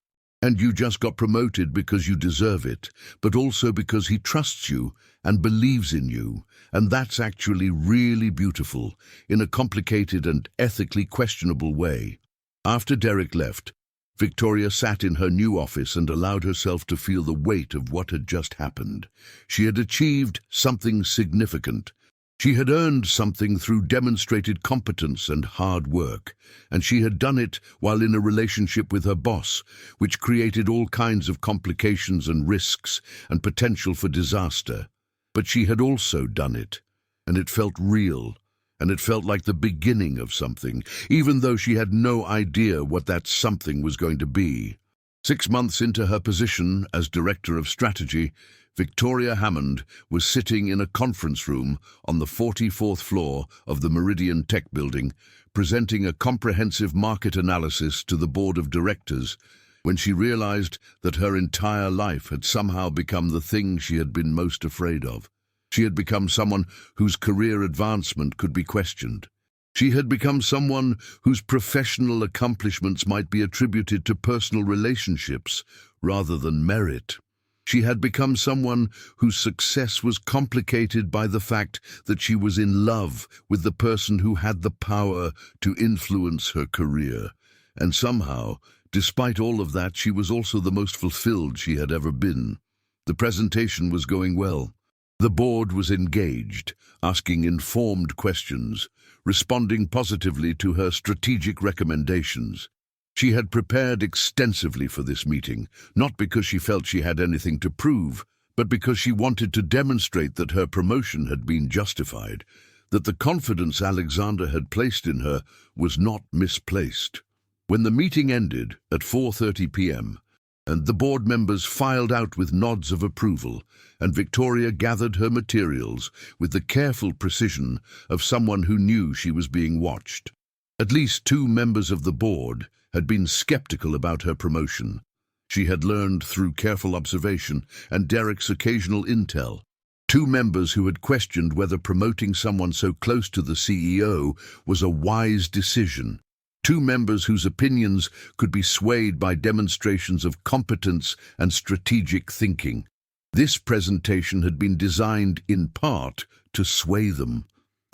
you just got promoted because you deserve it, but also because he trusts you and believes in you, and that's actually really beautiful, in a complicated and ethically questionable way." After Derek left, Victoria sat in her new office and allowed herself to feel the weight of what had just happened. She had achieved something significant. She had earned something through demonstrated competence and hard work, and she had done it while in a relationship with her boss, which created all kinds of complications and risks and potential for disaster. But she had also done it, and it felt real, and it felt like the beginning of something, even though she had no idea what that something was going to be. 6 months into her position as Director of Strategy, Victoria Hammond was sitting in a conference room on the 44th floor of the Meridian Tech Building, presenting a comprehensive market analysis to the board of directors, when she realized that her entire life had somehow become the thing she had been most afraid of. She had become someone whose career advancement could be questioned. She had become someone whose professional accomplishments might be attributed to personal relationships rather than merit. She had become someone whose success was complicated by the fact that she was in love with the person who had the power to influence her career. And somehow, despite all of that, she was also the most fulfilled she had ever been. The presentation was going well. The board was engaged, asking informed questions, responding positively to her strategic recommendations. She had prepared extensively for this meeting, not because she felt she had anything to prove, but because she wanted to demonstrate that her promotion had been justified, that the confidence Alexander had placed in her was not misplaced. When the meeting ended at 4:30 p.m., and the board members filed out with nods of approval, and Victoria gathered her materials with the careful precision of someone who knew she was being watched. At least 2 members of the board had been skeptical about her promotion. She had learned through careful observation and Derek's occasional intel. 2 members who had questioned whether promoting someone so close to the CEO was a wise decision. 2 members whose opinions could be swayed by demonstrations of competence and strategic thinking. This presentation had been designed in part to sway them.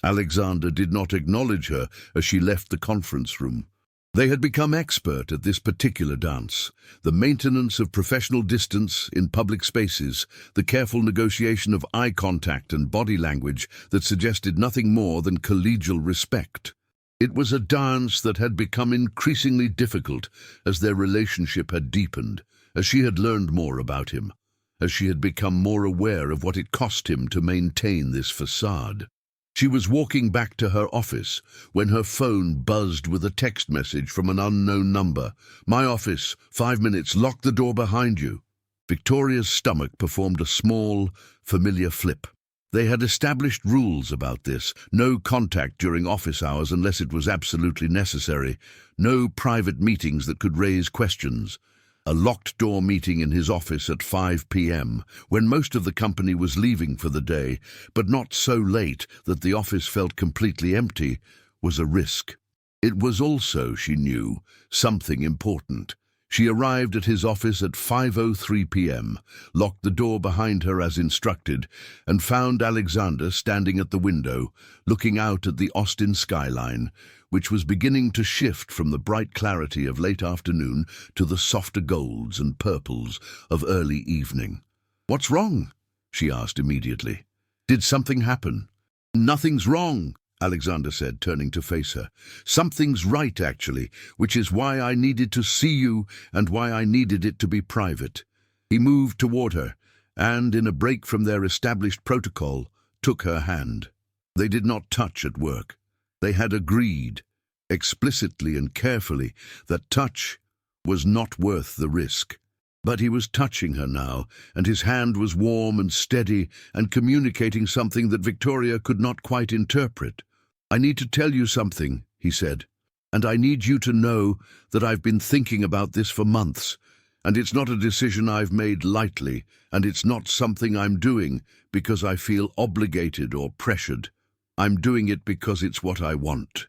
Alexander did not acknowledge her as she left the conference room. They had become expert at this particular dance, the maintenance of professional distance in public spaces, the careful negotiation of eye contact and body language that suggested nothing more than collegial respect. It was a dance that had become increasingly difficult as their relationship had deepened, as she had learned more about him, as she had become more aware of what it cost him to maintain this facade. She was walking back to her office when her phone buzzed with a text message from an unknown number. "My office, 5 minutes, lock the door behind you." Victoria's stomach performed a small, familiar flip. They had established rules about this: no contact during office hours unless it was absolutely necessary, no private meetings that could raise questions. A locked-door meeting in his office at 5 p.m., when most of the company was leaving for the day, but not so late that the office felt completely empty, was a risk. It was also, she knew, something important. She arrived at his office at 5:03 p.m., locked the door behind her as instructed, and found Alexander standing at the window, looking out at the Austin skyline, which was beginning to shift from the bright clarity of late afternoon to the softer golds and purples of early evening. "What's wrong?" she asked immediately. "Did something happen?" "Nothing's wrong," Alexander said, turning to face her. "Something's right, actually, which is why I needed to see you and why I needed it to be private." He moved toward her and, in a break from their established protocol, took her hand. They did not touch at work. They had agreed, explicitly and carefully, that touch was not worth the risk. But he was touching her now, and his hand was warm and steady and communicating something that Victoria could not quite interpret. "I need to tell you something," he said, "and I need you to know that I've been thinking about this for months, and it's not a decision I've made lightly, and it's not something I'm doing because I feel obligated or pressured. I'm doing it because it's what I want."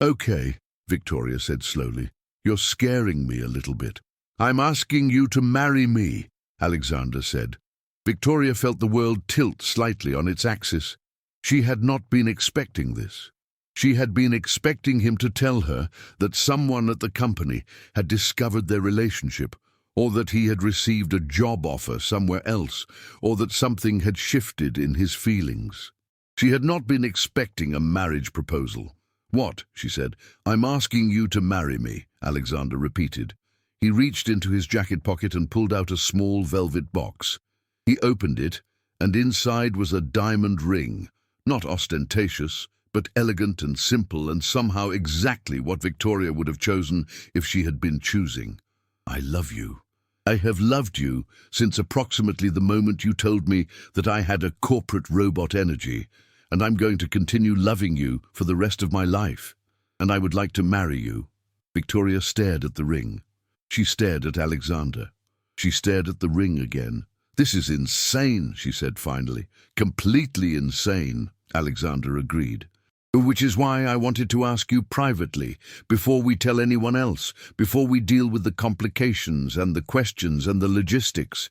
"Okay," Victoria said slowly. "You're scaring me a little bit." "I'm asking you to marry me," Alexander said. Victoria felt the world tilt slightly on its axis. She had not been expecting this. She had been expecting him to tell her that someone at the company had discovered their relationship, or that he had received a job offer somewhere else, or that something had shifted in his feelings. She had not been expecting a marriage proposal. "What?" she said. "I'm asking you to marry me," Alexander repeated. He reached into his jacket pocket and pulled out a small velvet box. He opened it, and inside was a diamond ring, not ostentatious, but elegant and simple, and somehow exactly what Victoria would have chosen if she had been choosing. "I love you. I have loved you since approximately the moment you told me that I had a corporate robot energy, and I'm going to continue loving you for the rest of my life, and I would like to marry you." Victoria stared at the ring. She stared at Alexander. She stared at the ring again. "This is insane," she said finally. "Completely insane," Alexander agreed. "Which is why I wanted to ask you privately, before we tell anyone else, before we deal with the complications and the questions and the logistics.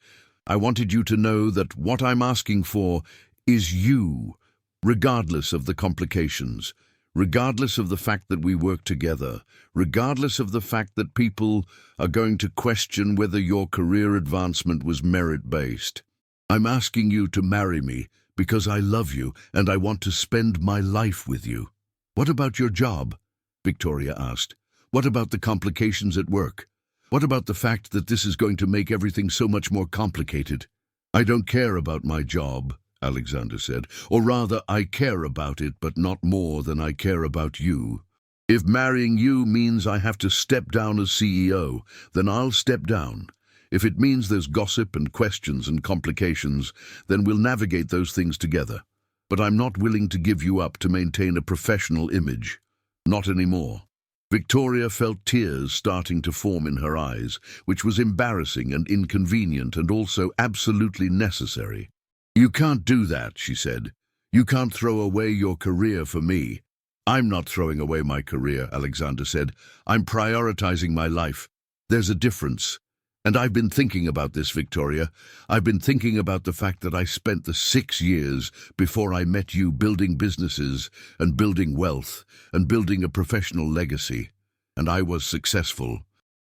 I wanted you to know that what I'm asking for is you, regardless of the complications, regardless of the fact that we work together, regardless of the fact that people are going to question whether your career advancement was merit-based. I'm asking you to marry me because I love you and I want to spend my life with you. What about your job? Victoria asked. What about the complications at work? What about the fact that this is going to make everything so much more complicated? I don't care about my job, Alexander said. Or rather, I care about it, but not more than I care about you. If marrying you means I have to step down as CEO, then I'll step down. If it means there's gossip and questions and complications, then we'll navigate those things together. But I'm not willing to give you up to maintain a professional image. Not anymore. Victoria felt tears starting to form in her eyes, which was embarrassing and inconvenient and also absolutely necessary. You can't do that, she said. You can't throw away your career for me. I'm not throwing away my career, Alexander said. I'm prioritizing my life. There's a difference. And I've been thinking about this, Victoria. I've been thinking about the fact that I spent the 6 years before I met you building businesses and building wealth and building a professional legacy. And I was successful.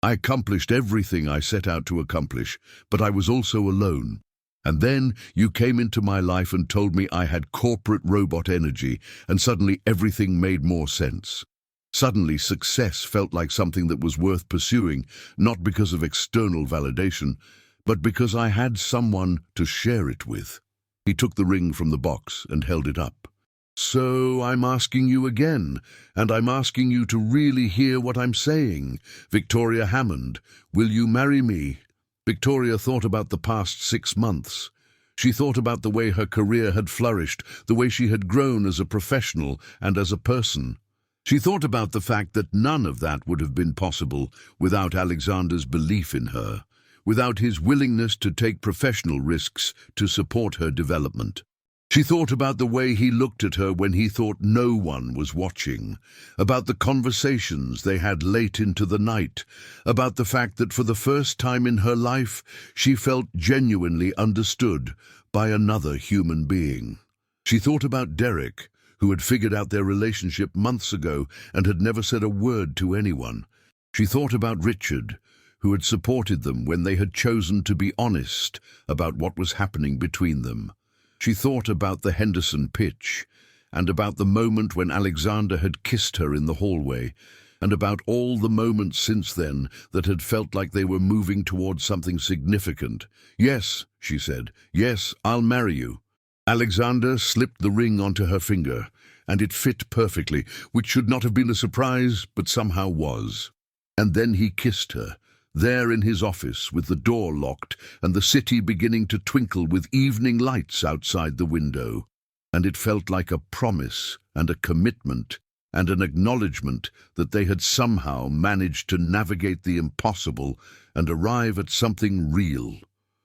I accomplished everything I set out to accomplish, but I was also alone. And then you came into my life and told me I had corporate robot energy, and suddenly everything made more sense. Suddenly, success felt like something that was worth pursuing, not because of external validation, but because I had someone to share it with. He took the ring from the box and held it up. So I'm asking you again, and I'm asking you to really hear what I'm saying. Victoria Hammond, will you marry me? Victoria thought about the past 6 months. She thought about the way her career had flourished, the way she had grown as a professional and as a person. She thought about the fact that none of that would have been possible without Alexander's belief in her, without his willingness to take professional risks to support her development. She thought about the way he looked at her when he thought no one was watching, about the conversations they had late into the night, about the fact that for the first time in her life she felt genuinely understood by another human being. She thought about Derek, who had figured out their relationship months ago and had never said a word to anyone. She thought about Richard, who had supported them when they had chosen to be honest about what was happening between them. She thought about the Henderson pitch, and about the moment when Alexander had kissed her in the hallway, and about all the moments since then that had felt like they were moving towards something significant. Yes, she said, yes, I'll marry you. Alexander slipped the ring onto her finger, and it fit perfectly, which should not have been a surprise, but somehow was. And then he kissed her, there in his office with the door locked and the city beginning to twinkle with evening lights outside the window. And it felt like a promise and a commitment and an acknowledgement that they had somehow managed to navigate the impossible and arrive at something real.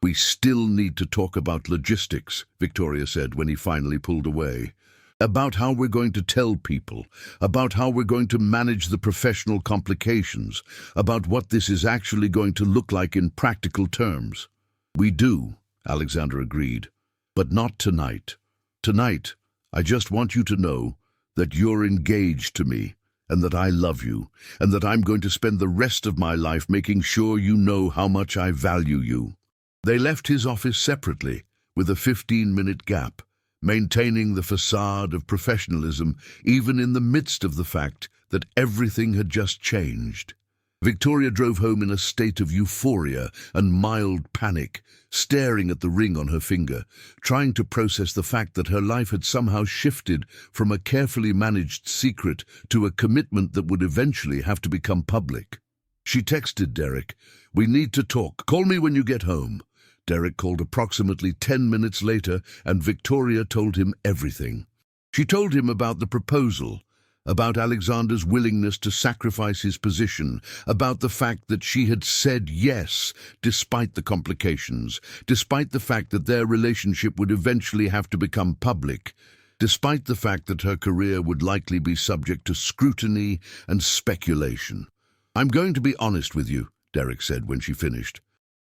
We still need to talk about logistics, Victoria said when he finally pulled away. About how we're going to tell people, about how we're going to manage the professional complications, about what this is actually going to look like in practical terms. We do, Alexander agreed, but not tonight. Tonight, I just want you to know that you're engaged to me, and that I love you, and that I'm going to spend the rest of my life making sure you know how much I value you. They left his office separately, with a 15-minute gap, maintaining the facade of professionalism even in the midst of the fact that everything had just changed. Victoria drove home in a state of euphoria and mild panic, staring at the ring on her finger, trying to process the fact that her life had somehow shifted from a carefully managed secret to a commitment that would eventually have to become public. She texted Derek, "We need to talk. Call me when you get home." Derek called approximately 10 minutes later, and Victoria told him everything. She told him about the proposal, about Alexander's willingness to sacrifice his position, about the fact that she had said yes despite the complications, despite the fact that their relationship would eventually have to become public, despite the fact that her career would likely be subject to scrutiny and speculation. "I'm going to be honest with you," Derek said when she finished.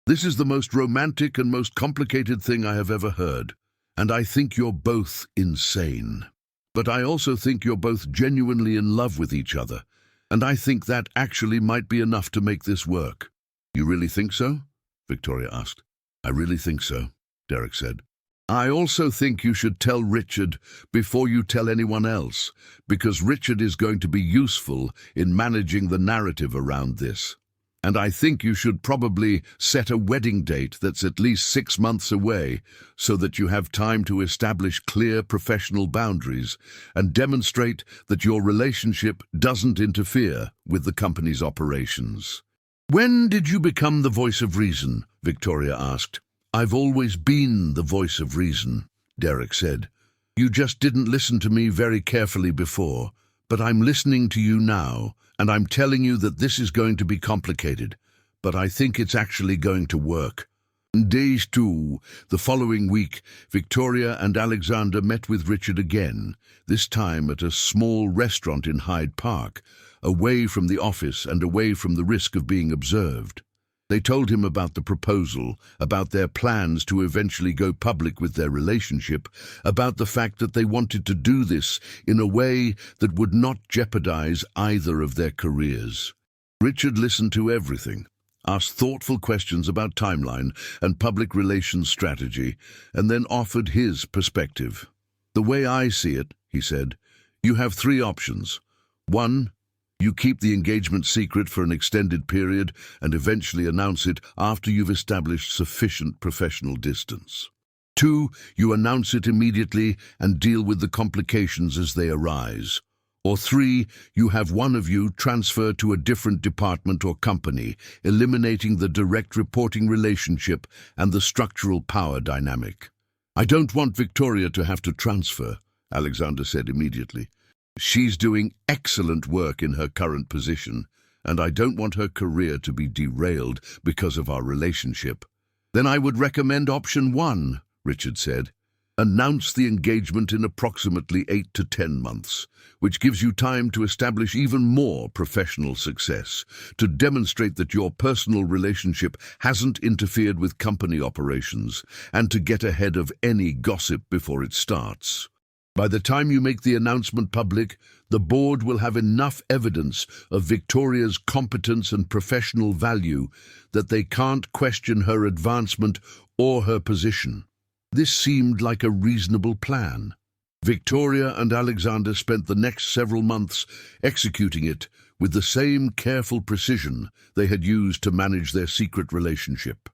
This is the most romantic and most complicated thing I have ever heard, and I think you're both insane. But I also think you're both genuinely in love with each other, and I think that actually might be enough to make this work." "You really think so?" Victoria asked. "I really think so," Derek said. "I also think you should tell Richard before you tell anyone else, because Richard is going to be useful in managing the narrative around this. And I think you should probably set a wedding date that's at least 6 months away so that you have time to establish clear professional boundaries and demonstrate that your relationship doesn't interfere with the company's operations." "When did you become the voice of reason?" Victoria asked. "I've always been the voice of reason," Derek said. "You just didn't listen to me very carefully before, but I'm listening to you now, and I'm telling you that this is going to be complicated, but I think it's actually going to work." Days 2, the following week, Victoria and Alexander met with Richard again, this time at a small restaurant in Hyde Park, away from the office and away from the risk of being observed. They told him about the proposal, about their plans to eventually go public with their relationship, about the fact that they wanted to do this in a way that would not jeopardize either of their careers. Richard listened to everything, asked thoughtful questions about timeline and public relations strategy, and then offered his perspective. "The way I see it," he said, "you have 3 options. 1, you keep the engagement secret for an extended period and eventually announce it after you've established sufficient professional distance. 2, you announce it immediately and deal with the complications as they arise. Or 3, you have one of you transfer to a different department or company, eliminating the direct reporting relationship and the structural power dynamic." "I don't want Victoria to have to transfer," Alexander said immediately. "She's doing excellent work in her current position, and I don't want her career to be derailed because of our relationship." "Then I would recommend option 1, Richard said. "Announce the engagement in approximately 8 to 10 months, which gives you time to establish even more professional success, to demonstrate that your personal relationship hasn't interfered with company operations, and to get ahead of any gossip before it starts. By the time you make the announcement public, the board will have enough evidence of Victoria's competence and professional value that they can't question her advancement or her position." This seemed like a reasonable plan. Victoria and Alexander spent the next several months executing it with the same careful precision they had used to manage their secret relationship.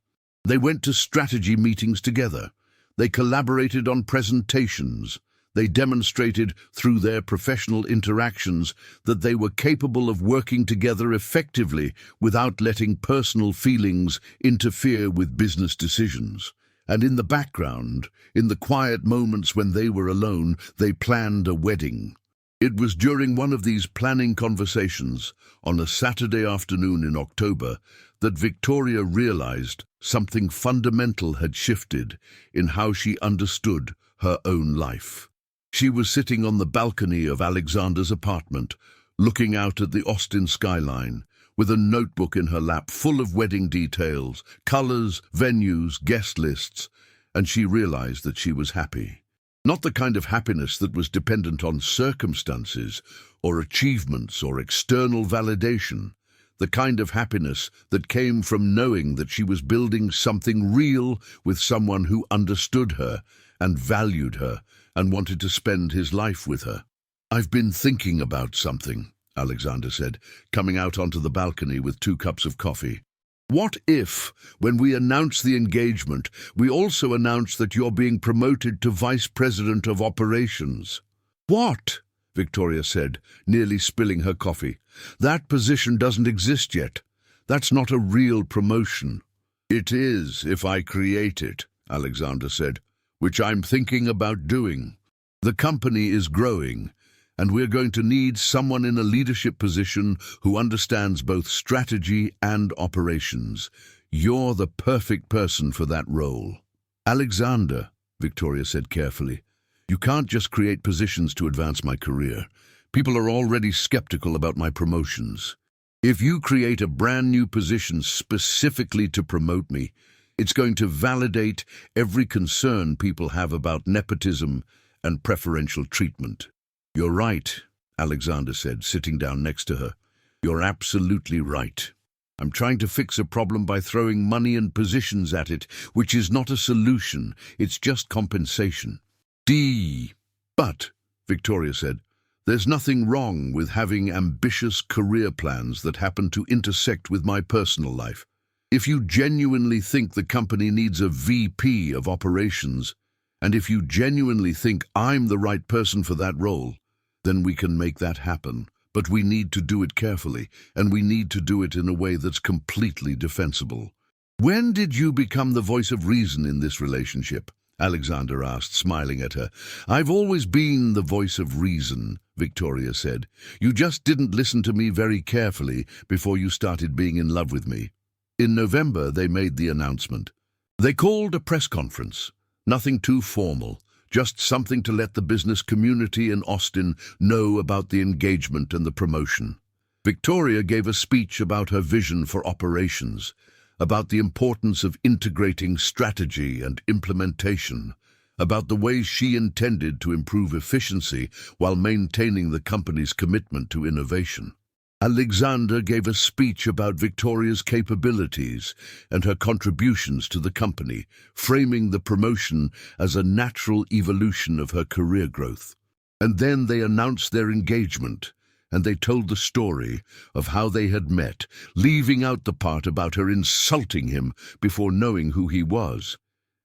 They went to strategy meetings together. They collaborated on presentations. They demonstrated through their professional interactions that they were capable of working together effectively without letting personal feelings interfere with business decisions. And in the background, in the quiet moments when they were alone, they planned a wedding. It was during one of these planning conversations, on a Saturday afternoon in October, that Victoria realized something fundamental had shifted in how she understood her own life. She was sitting on the balcony of Alexander's apartment, looking out at the Austin skyline, with a notebook in her lap full of wedding details, colors, venues, guest lists, and she realized that she was happy. Not the kind of happiness that was dependent on circumstances or achievements or external validation, the kind of happiness that came from knowing that she was building something real with someone who understood her and valued her and wanted to spend his life with her. "I've been thinking about something," Alexander said, coming out onto the balcony with 2 cups of coffee. "What if, when we announce the engagement, we also announce that you're being promoted to Vice President of Operations?" "What?" Victoria said, nearly spilling her coffee. "That position doesn't exist yet. That's not a real promotion." "It is if I create it," Alexander said, "which I'm thinking about doing. The company is growing, and we're going to need someone in a leadership position who understands both strategy and operations. You're the perfect person for that role." "Alexander," Victoria said carefully, "you can't just create positions to advance my career. People are already skeptical about my promotions. If you create a brand new position specifically to promote me, it's going to validate every concern people have about nepotism and preferential treatment. You're right, Alexander said, sitting down next to her. You're absolutely right. I'm trying to fix a problem by throwing money and positions at it, which is not a solution, it's just compensation. But, Victoria said, there's nothing wrong with having ambitious career plans that happen to intersect with my personal life. If you genuinely think the company needs a VP of operations, and if you genuinely think I'm the right person for that role, then we can make that happen. But we need to do it carefully, and we need to do it in a way that's completely defensible. When did you become the voice of reason in this relationship? Alexander asked, smiling at her. I've always been the voice of reason, Victoria said. You just didn't listen to me very carefully before you started being in love with me. In November, they made the announcement. They called a press conference. Nothing too formal. Just something to let the business community in Austin know about the engagement and the promotion. Victoria gave a speech about her vision for operations, about the importance of integrating strategy and implementation, about the ways she intended to improve efficiency while maintaining the company's commitment to innovation. Alexander gave a speech about Victoria's capabilities and her contributions to the company, framing the promotion as a natural evolution of her career growth. And then they announced their engagement, and they told the story of how they had met, leaving out the part about her insulting him before knowing who he was.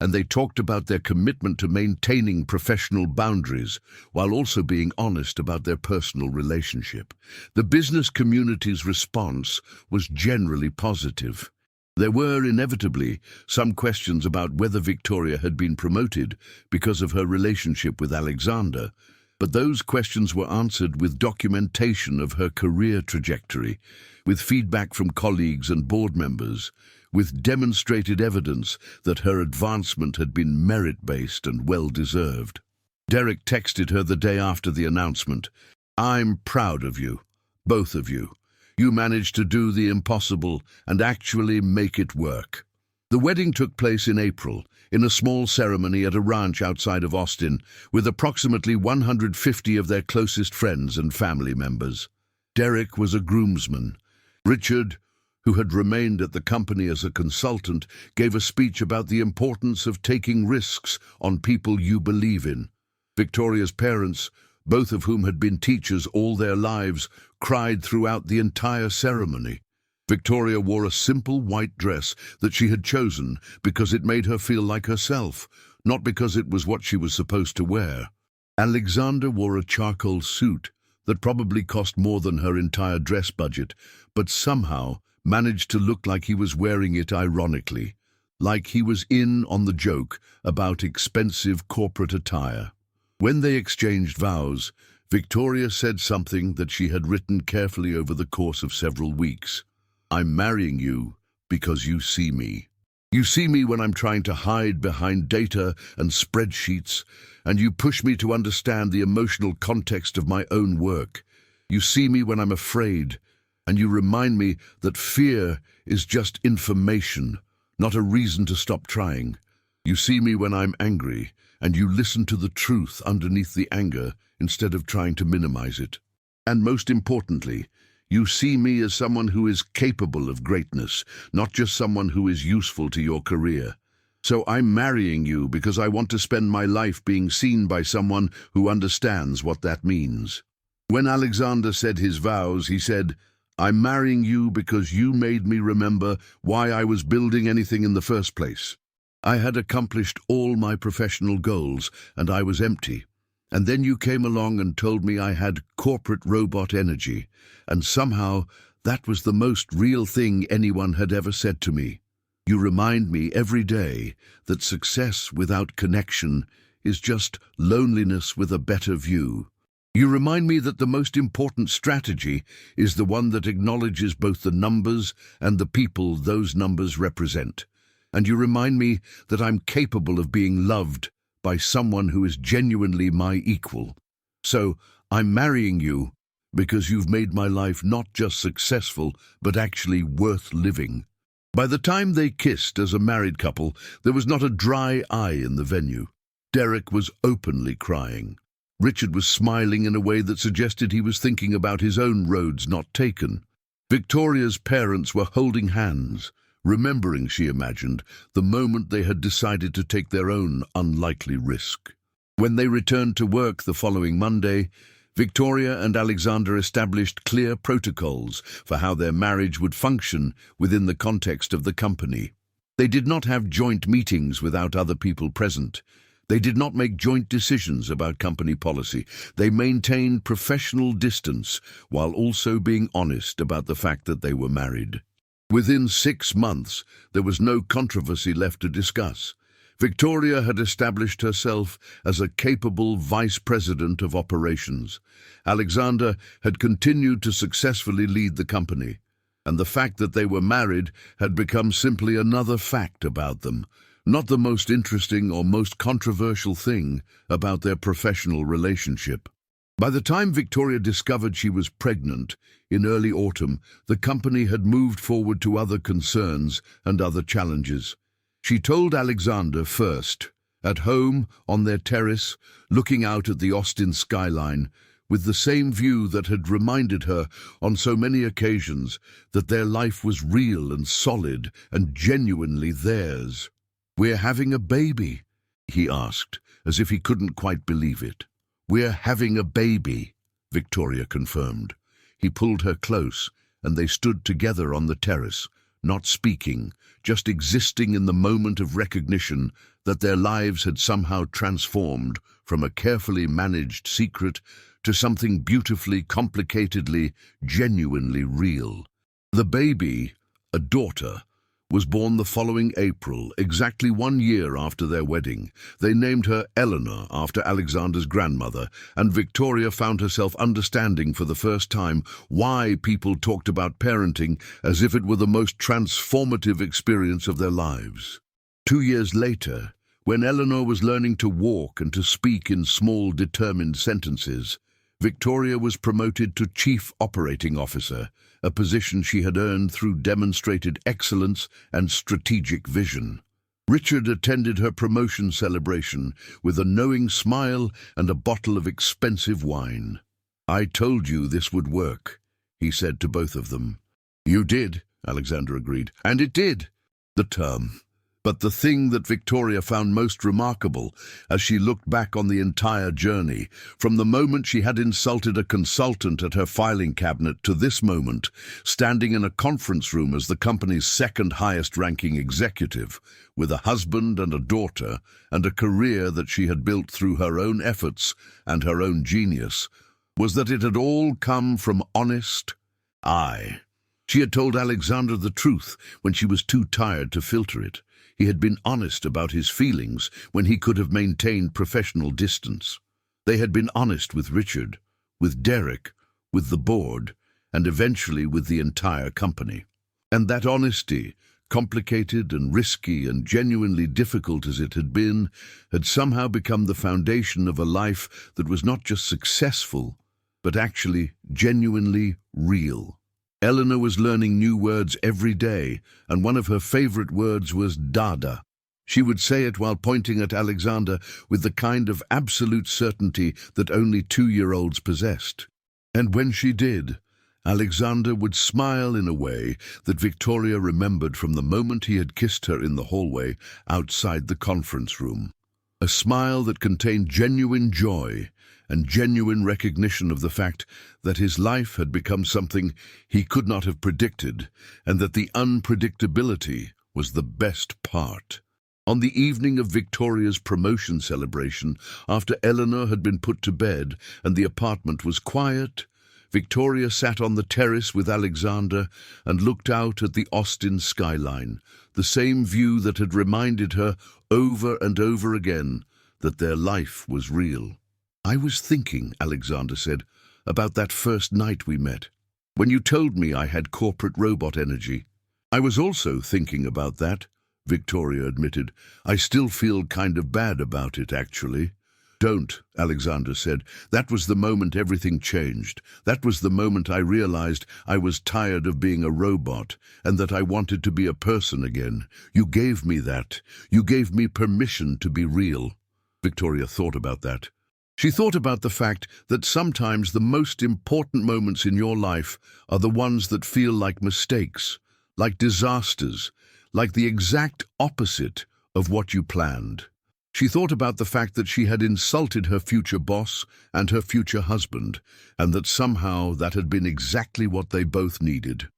And they talked about their commitment to maintaining professional boundaries while also being honest about their personal relationship. The business community's response was generally positive. There were inevitably some questions about whether Victoria had been promoted because of her relationship with Alexander, but those questions were answered with documentation of her career trajectory, with feedback from colleagues and board members, with demonstrated evidence that her advancement had been merit-based and well-deserved. Derek texted her the day after the announcement. I'm proud of you, both of you. You managed to do the impossible and actually make it work. The wedding took place in April, in a small ceremony at a ranch outside of Austin, with approximately 150 of their closest friends and family members. Derek was a groomsman. Richard, who had remained at the company as a consultant, gave a speech about the importance of taking risks on people you believe in. Victoria's parents, both of whom had been teachers all their lives, cried throughout the entire ceremony. Victoria wore a simple white dress that she had chosen because it made her feel like herself, not because it was what she was supposed to wear. Alexander wore a charcoal suit that probably cost more than her entire dress budget, but somehow managed to look like he was wearing it ironically, like he was in on the joke about expensive corporate attire. When they exchanged vows, Victoria said something that she had written carefully over the course of several weeks. I'm marrying you because you see me. You see me when I'm trying to hide behind data and spreadsheets, and you push me to understand the emotional context of my own work. You see me when I'm afraid, and you remind me that fear is just information, not a reason to stop trying. You see me when I'm angry, and you listen to the truth underneath the anger instead of trying to minimize it. And most importantly, you see me as someone who is capable of greatness, not just someone who is useful to your career. So I'm marrying you because I want to spend my life being seen by someone who understands what that means. When Alexander said his vows, he said, I'm marrying you because you made me remember why I was building anything in the first place. I had accomplished all my professional goals, and I was empty. And then you came along and told me I had corporate robot energy, and somehow that was the most real thing anyone had ever said to me. You remind me every day that success without connection is just loneliness with a better view. You remind me that the most important strategy is the one that acknowledges both the numbers and the people those numbers represent. And you remind me that I'm capable of being loved by someone who is genuinely my equal. So I'm marrying you because you've made my life not just successful, but actually worth living." By the time they kissed as a married couple, there was not a dry eye in the venue. Derek was openly crying. Richard was smiling in a way that suggested he was thinking about his own roads not taken. Victoria's parents were holding hands, remembering, she imagined, the moment they had decided to take their own unlikely risk. When they returned to work the following Monday, Victoria and Alexander established clear protocols for how their marriage would function within the context of the company. They did not have joint meetings without other people present. They did not make joint decisions about company policy. They maintained professional distance while also being honest about the fact that they were married. Within 6 months, there was no controversy left to discuss. Victoria had established herself as a capable vice president of operations. Alexander had continued to successfully lead the company, and the fact that they were married had become simply another fact about them, not the most interesting or most controversial thing about their professional relationship. By the time Victoria discovered she was pregnant, in early autumn, the company had moved forward to other concerns and other challenges. She told Alexander first, at home on their terrace, looking out at the Austin skyline, with the same view that had reminded her on so many occasions that their life was real and solid and genuinely theirs. "We're having a baby," he asked, as if he couldn't quite believe it. "We're having a baby," Victoria confirmed. He pulled her close, and they stood together on the terrace, not speaking, just existing in the moment of recognition that their lives had somehow transformed from a carefully managed secret to something beautifully, complicatedly, genuinely real. The baby, a daughter, was born the following April, exactly 1 year after their wedding. They named her Eleanor after Alexander's grandmother, and Victoria found herself understanding for the first time why people talked about parenting as if it were the most transformative experience of their lives. 2 years later, when Eleanor was learning to walk and to speak in small, determined sentences, Victoria was promoted to Chief Operating Officer, a position she had earned through demonstrated excellence and strategic vision. Richard attended her promotion celebration with a knowing smile and a bottle of expensive wine. "I told you this would work," he said to both of them. "You did," Alexander agreed, "and it did." The term. But the thing that Victoria found most remarkable as she looked back on the entire journey, from the moment she had insulted a consultant at her filing cabinet to this moment, standing in a conference room as the company's second highest-ranking executive, with a husband and a daughter, and a career that she had built through her own efforts and her own genius, was that it had all come from honest I. She had told Alexander the truth when she was too tired to filter it. He had been honest about his feelings when he could have maintained professional distance. They had been honest with Richard, with Derek, with the board, and eventually with the entire company. And that honesty, complicated and risky and genuinely difficult as it had somehow become the foundation of a life that was not just successful, but actually genuinely real. Eleanor was learning new words every day, and one of her favorite words was dada. She would say it while pointing at Alexander with the kind of absolute certainty that only 2-year-olds possessed. And when she did, Alexander would smile in a way that Victoria remembered from the moment he had kissed her in the hallway outside the conference room. A smile that contained genuine joy and genuine recognition of the fact that his life had become something he could not have predicted, and that the unpredictability was the best part. On the evening of Victoria's promotion celebration, after Eleanor had been put to bed and the apartment was quiet, Victoria sat on the terrace with Alexander and looked out at the Austin skyline, the same view that had reminded her over and over again that their life was real. "I was thinking," Alexander said, "about that first night we met, when you told me I had corporate robot energy." "I was also thinking about that," Victoria admitted. "I still feel kind of bad about it, actually. Don't, Alexander said. That was the moment everything changed. That was the moment I realized I was tired of being a robot and that I wanted to be a person again. You gave me that. You gave me permission to be real. Victoria thought about that. She thought about the fact that sometimes the most important moments in your life are the ones that feel like mistakes, like disasters, like the exact opposite of what you planned. She thought about the fact that she had insulted her future boss and her future husband, and that somehow that had been exactly what they both needed.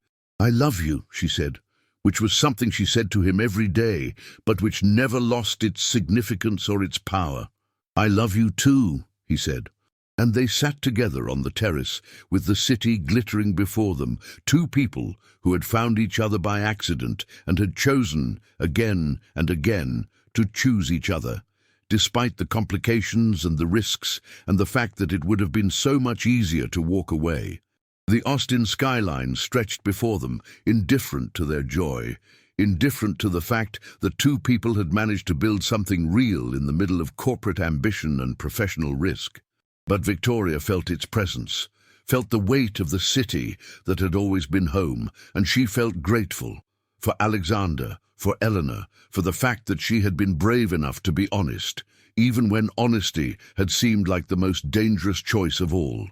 "I love you," she said, which was something she said to him every day, but which never lost its significance or its power. "I love you too," he said. And they sat together on the terrace, with the city glittering before them, two people who had found each other by accident and had chosen, again and again, to choose each other, despite the complications and the risks and the fact that it would have been so much easier to walk away. The Austin skyline stretched before them, indifferent to their joy, indifferent to the fact that two people had managed to build something real in the middle of corporate ambition and professional risk. But Victoria felt its presence, felt the weight of the city that had always been home, and she felt grateful for Alexander, for Eleanor, for the fact that she had been brave enough to be honest, even when honesty had seemed like the most dangerous choice of all.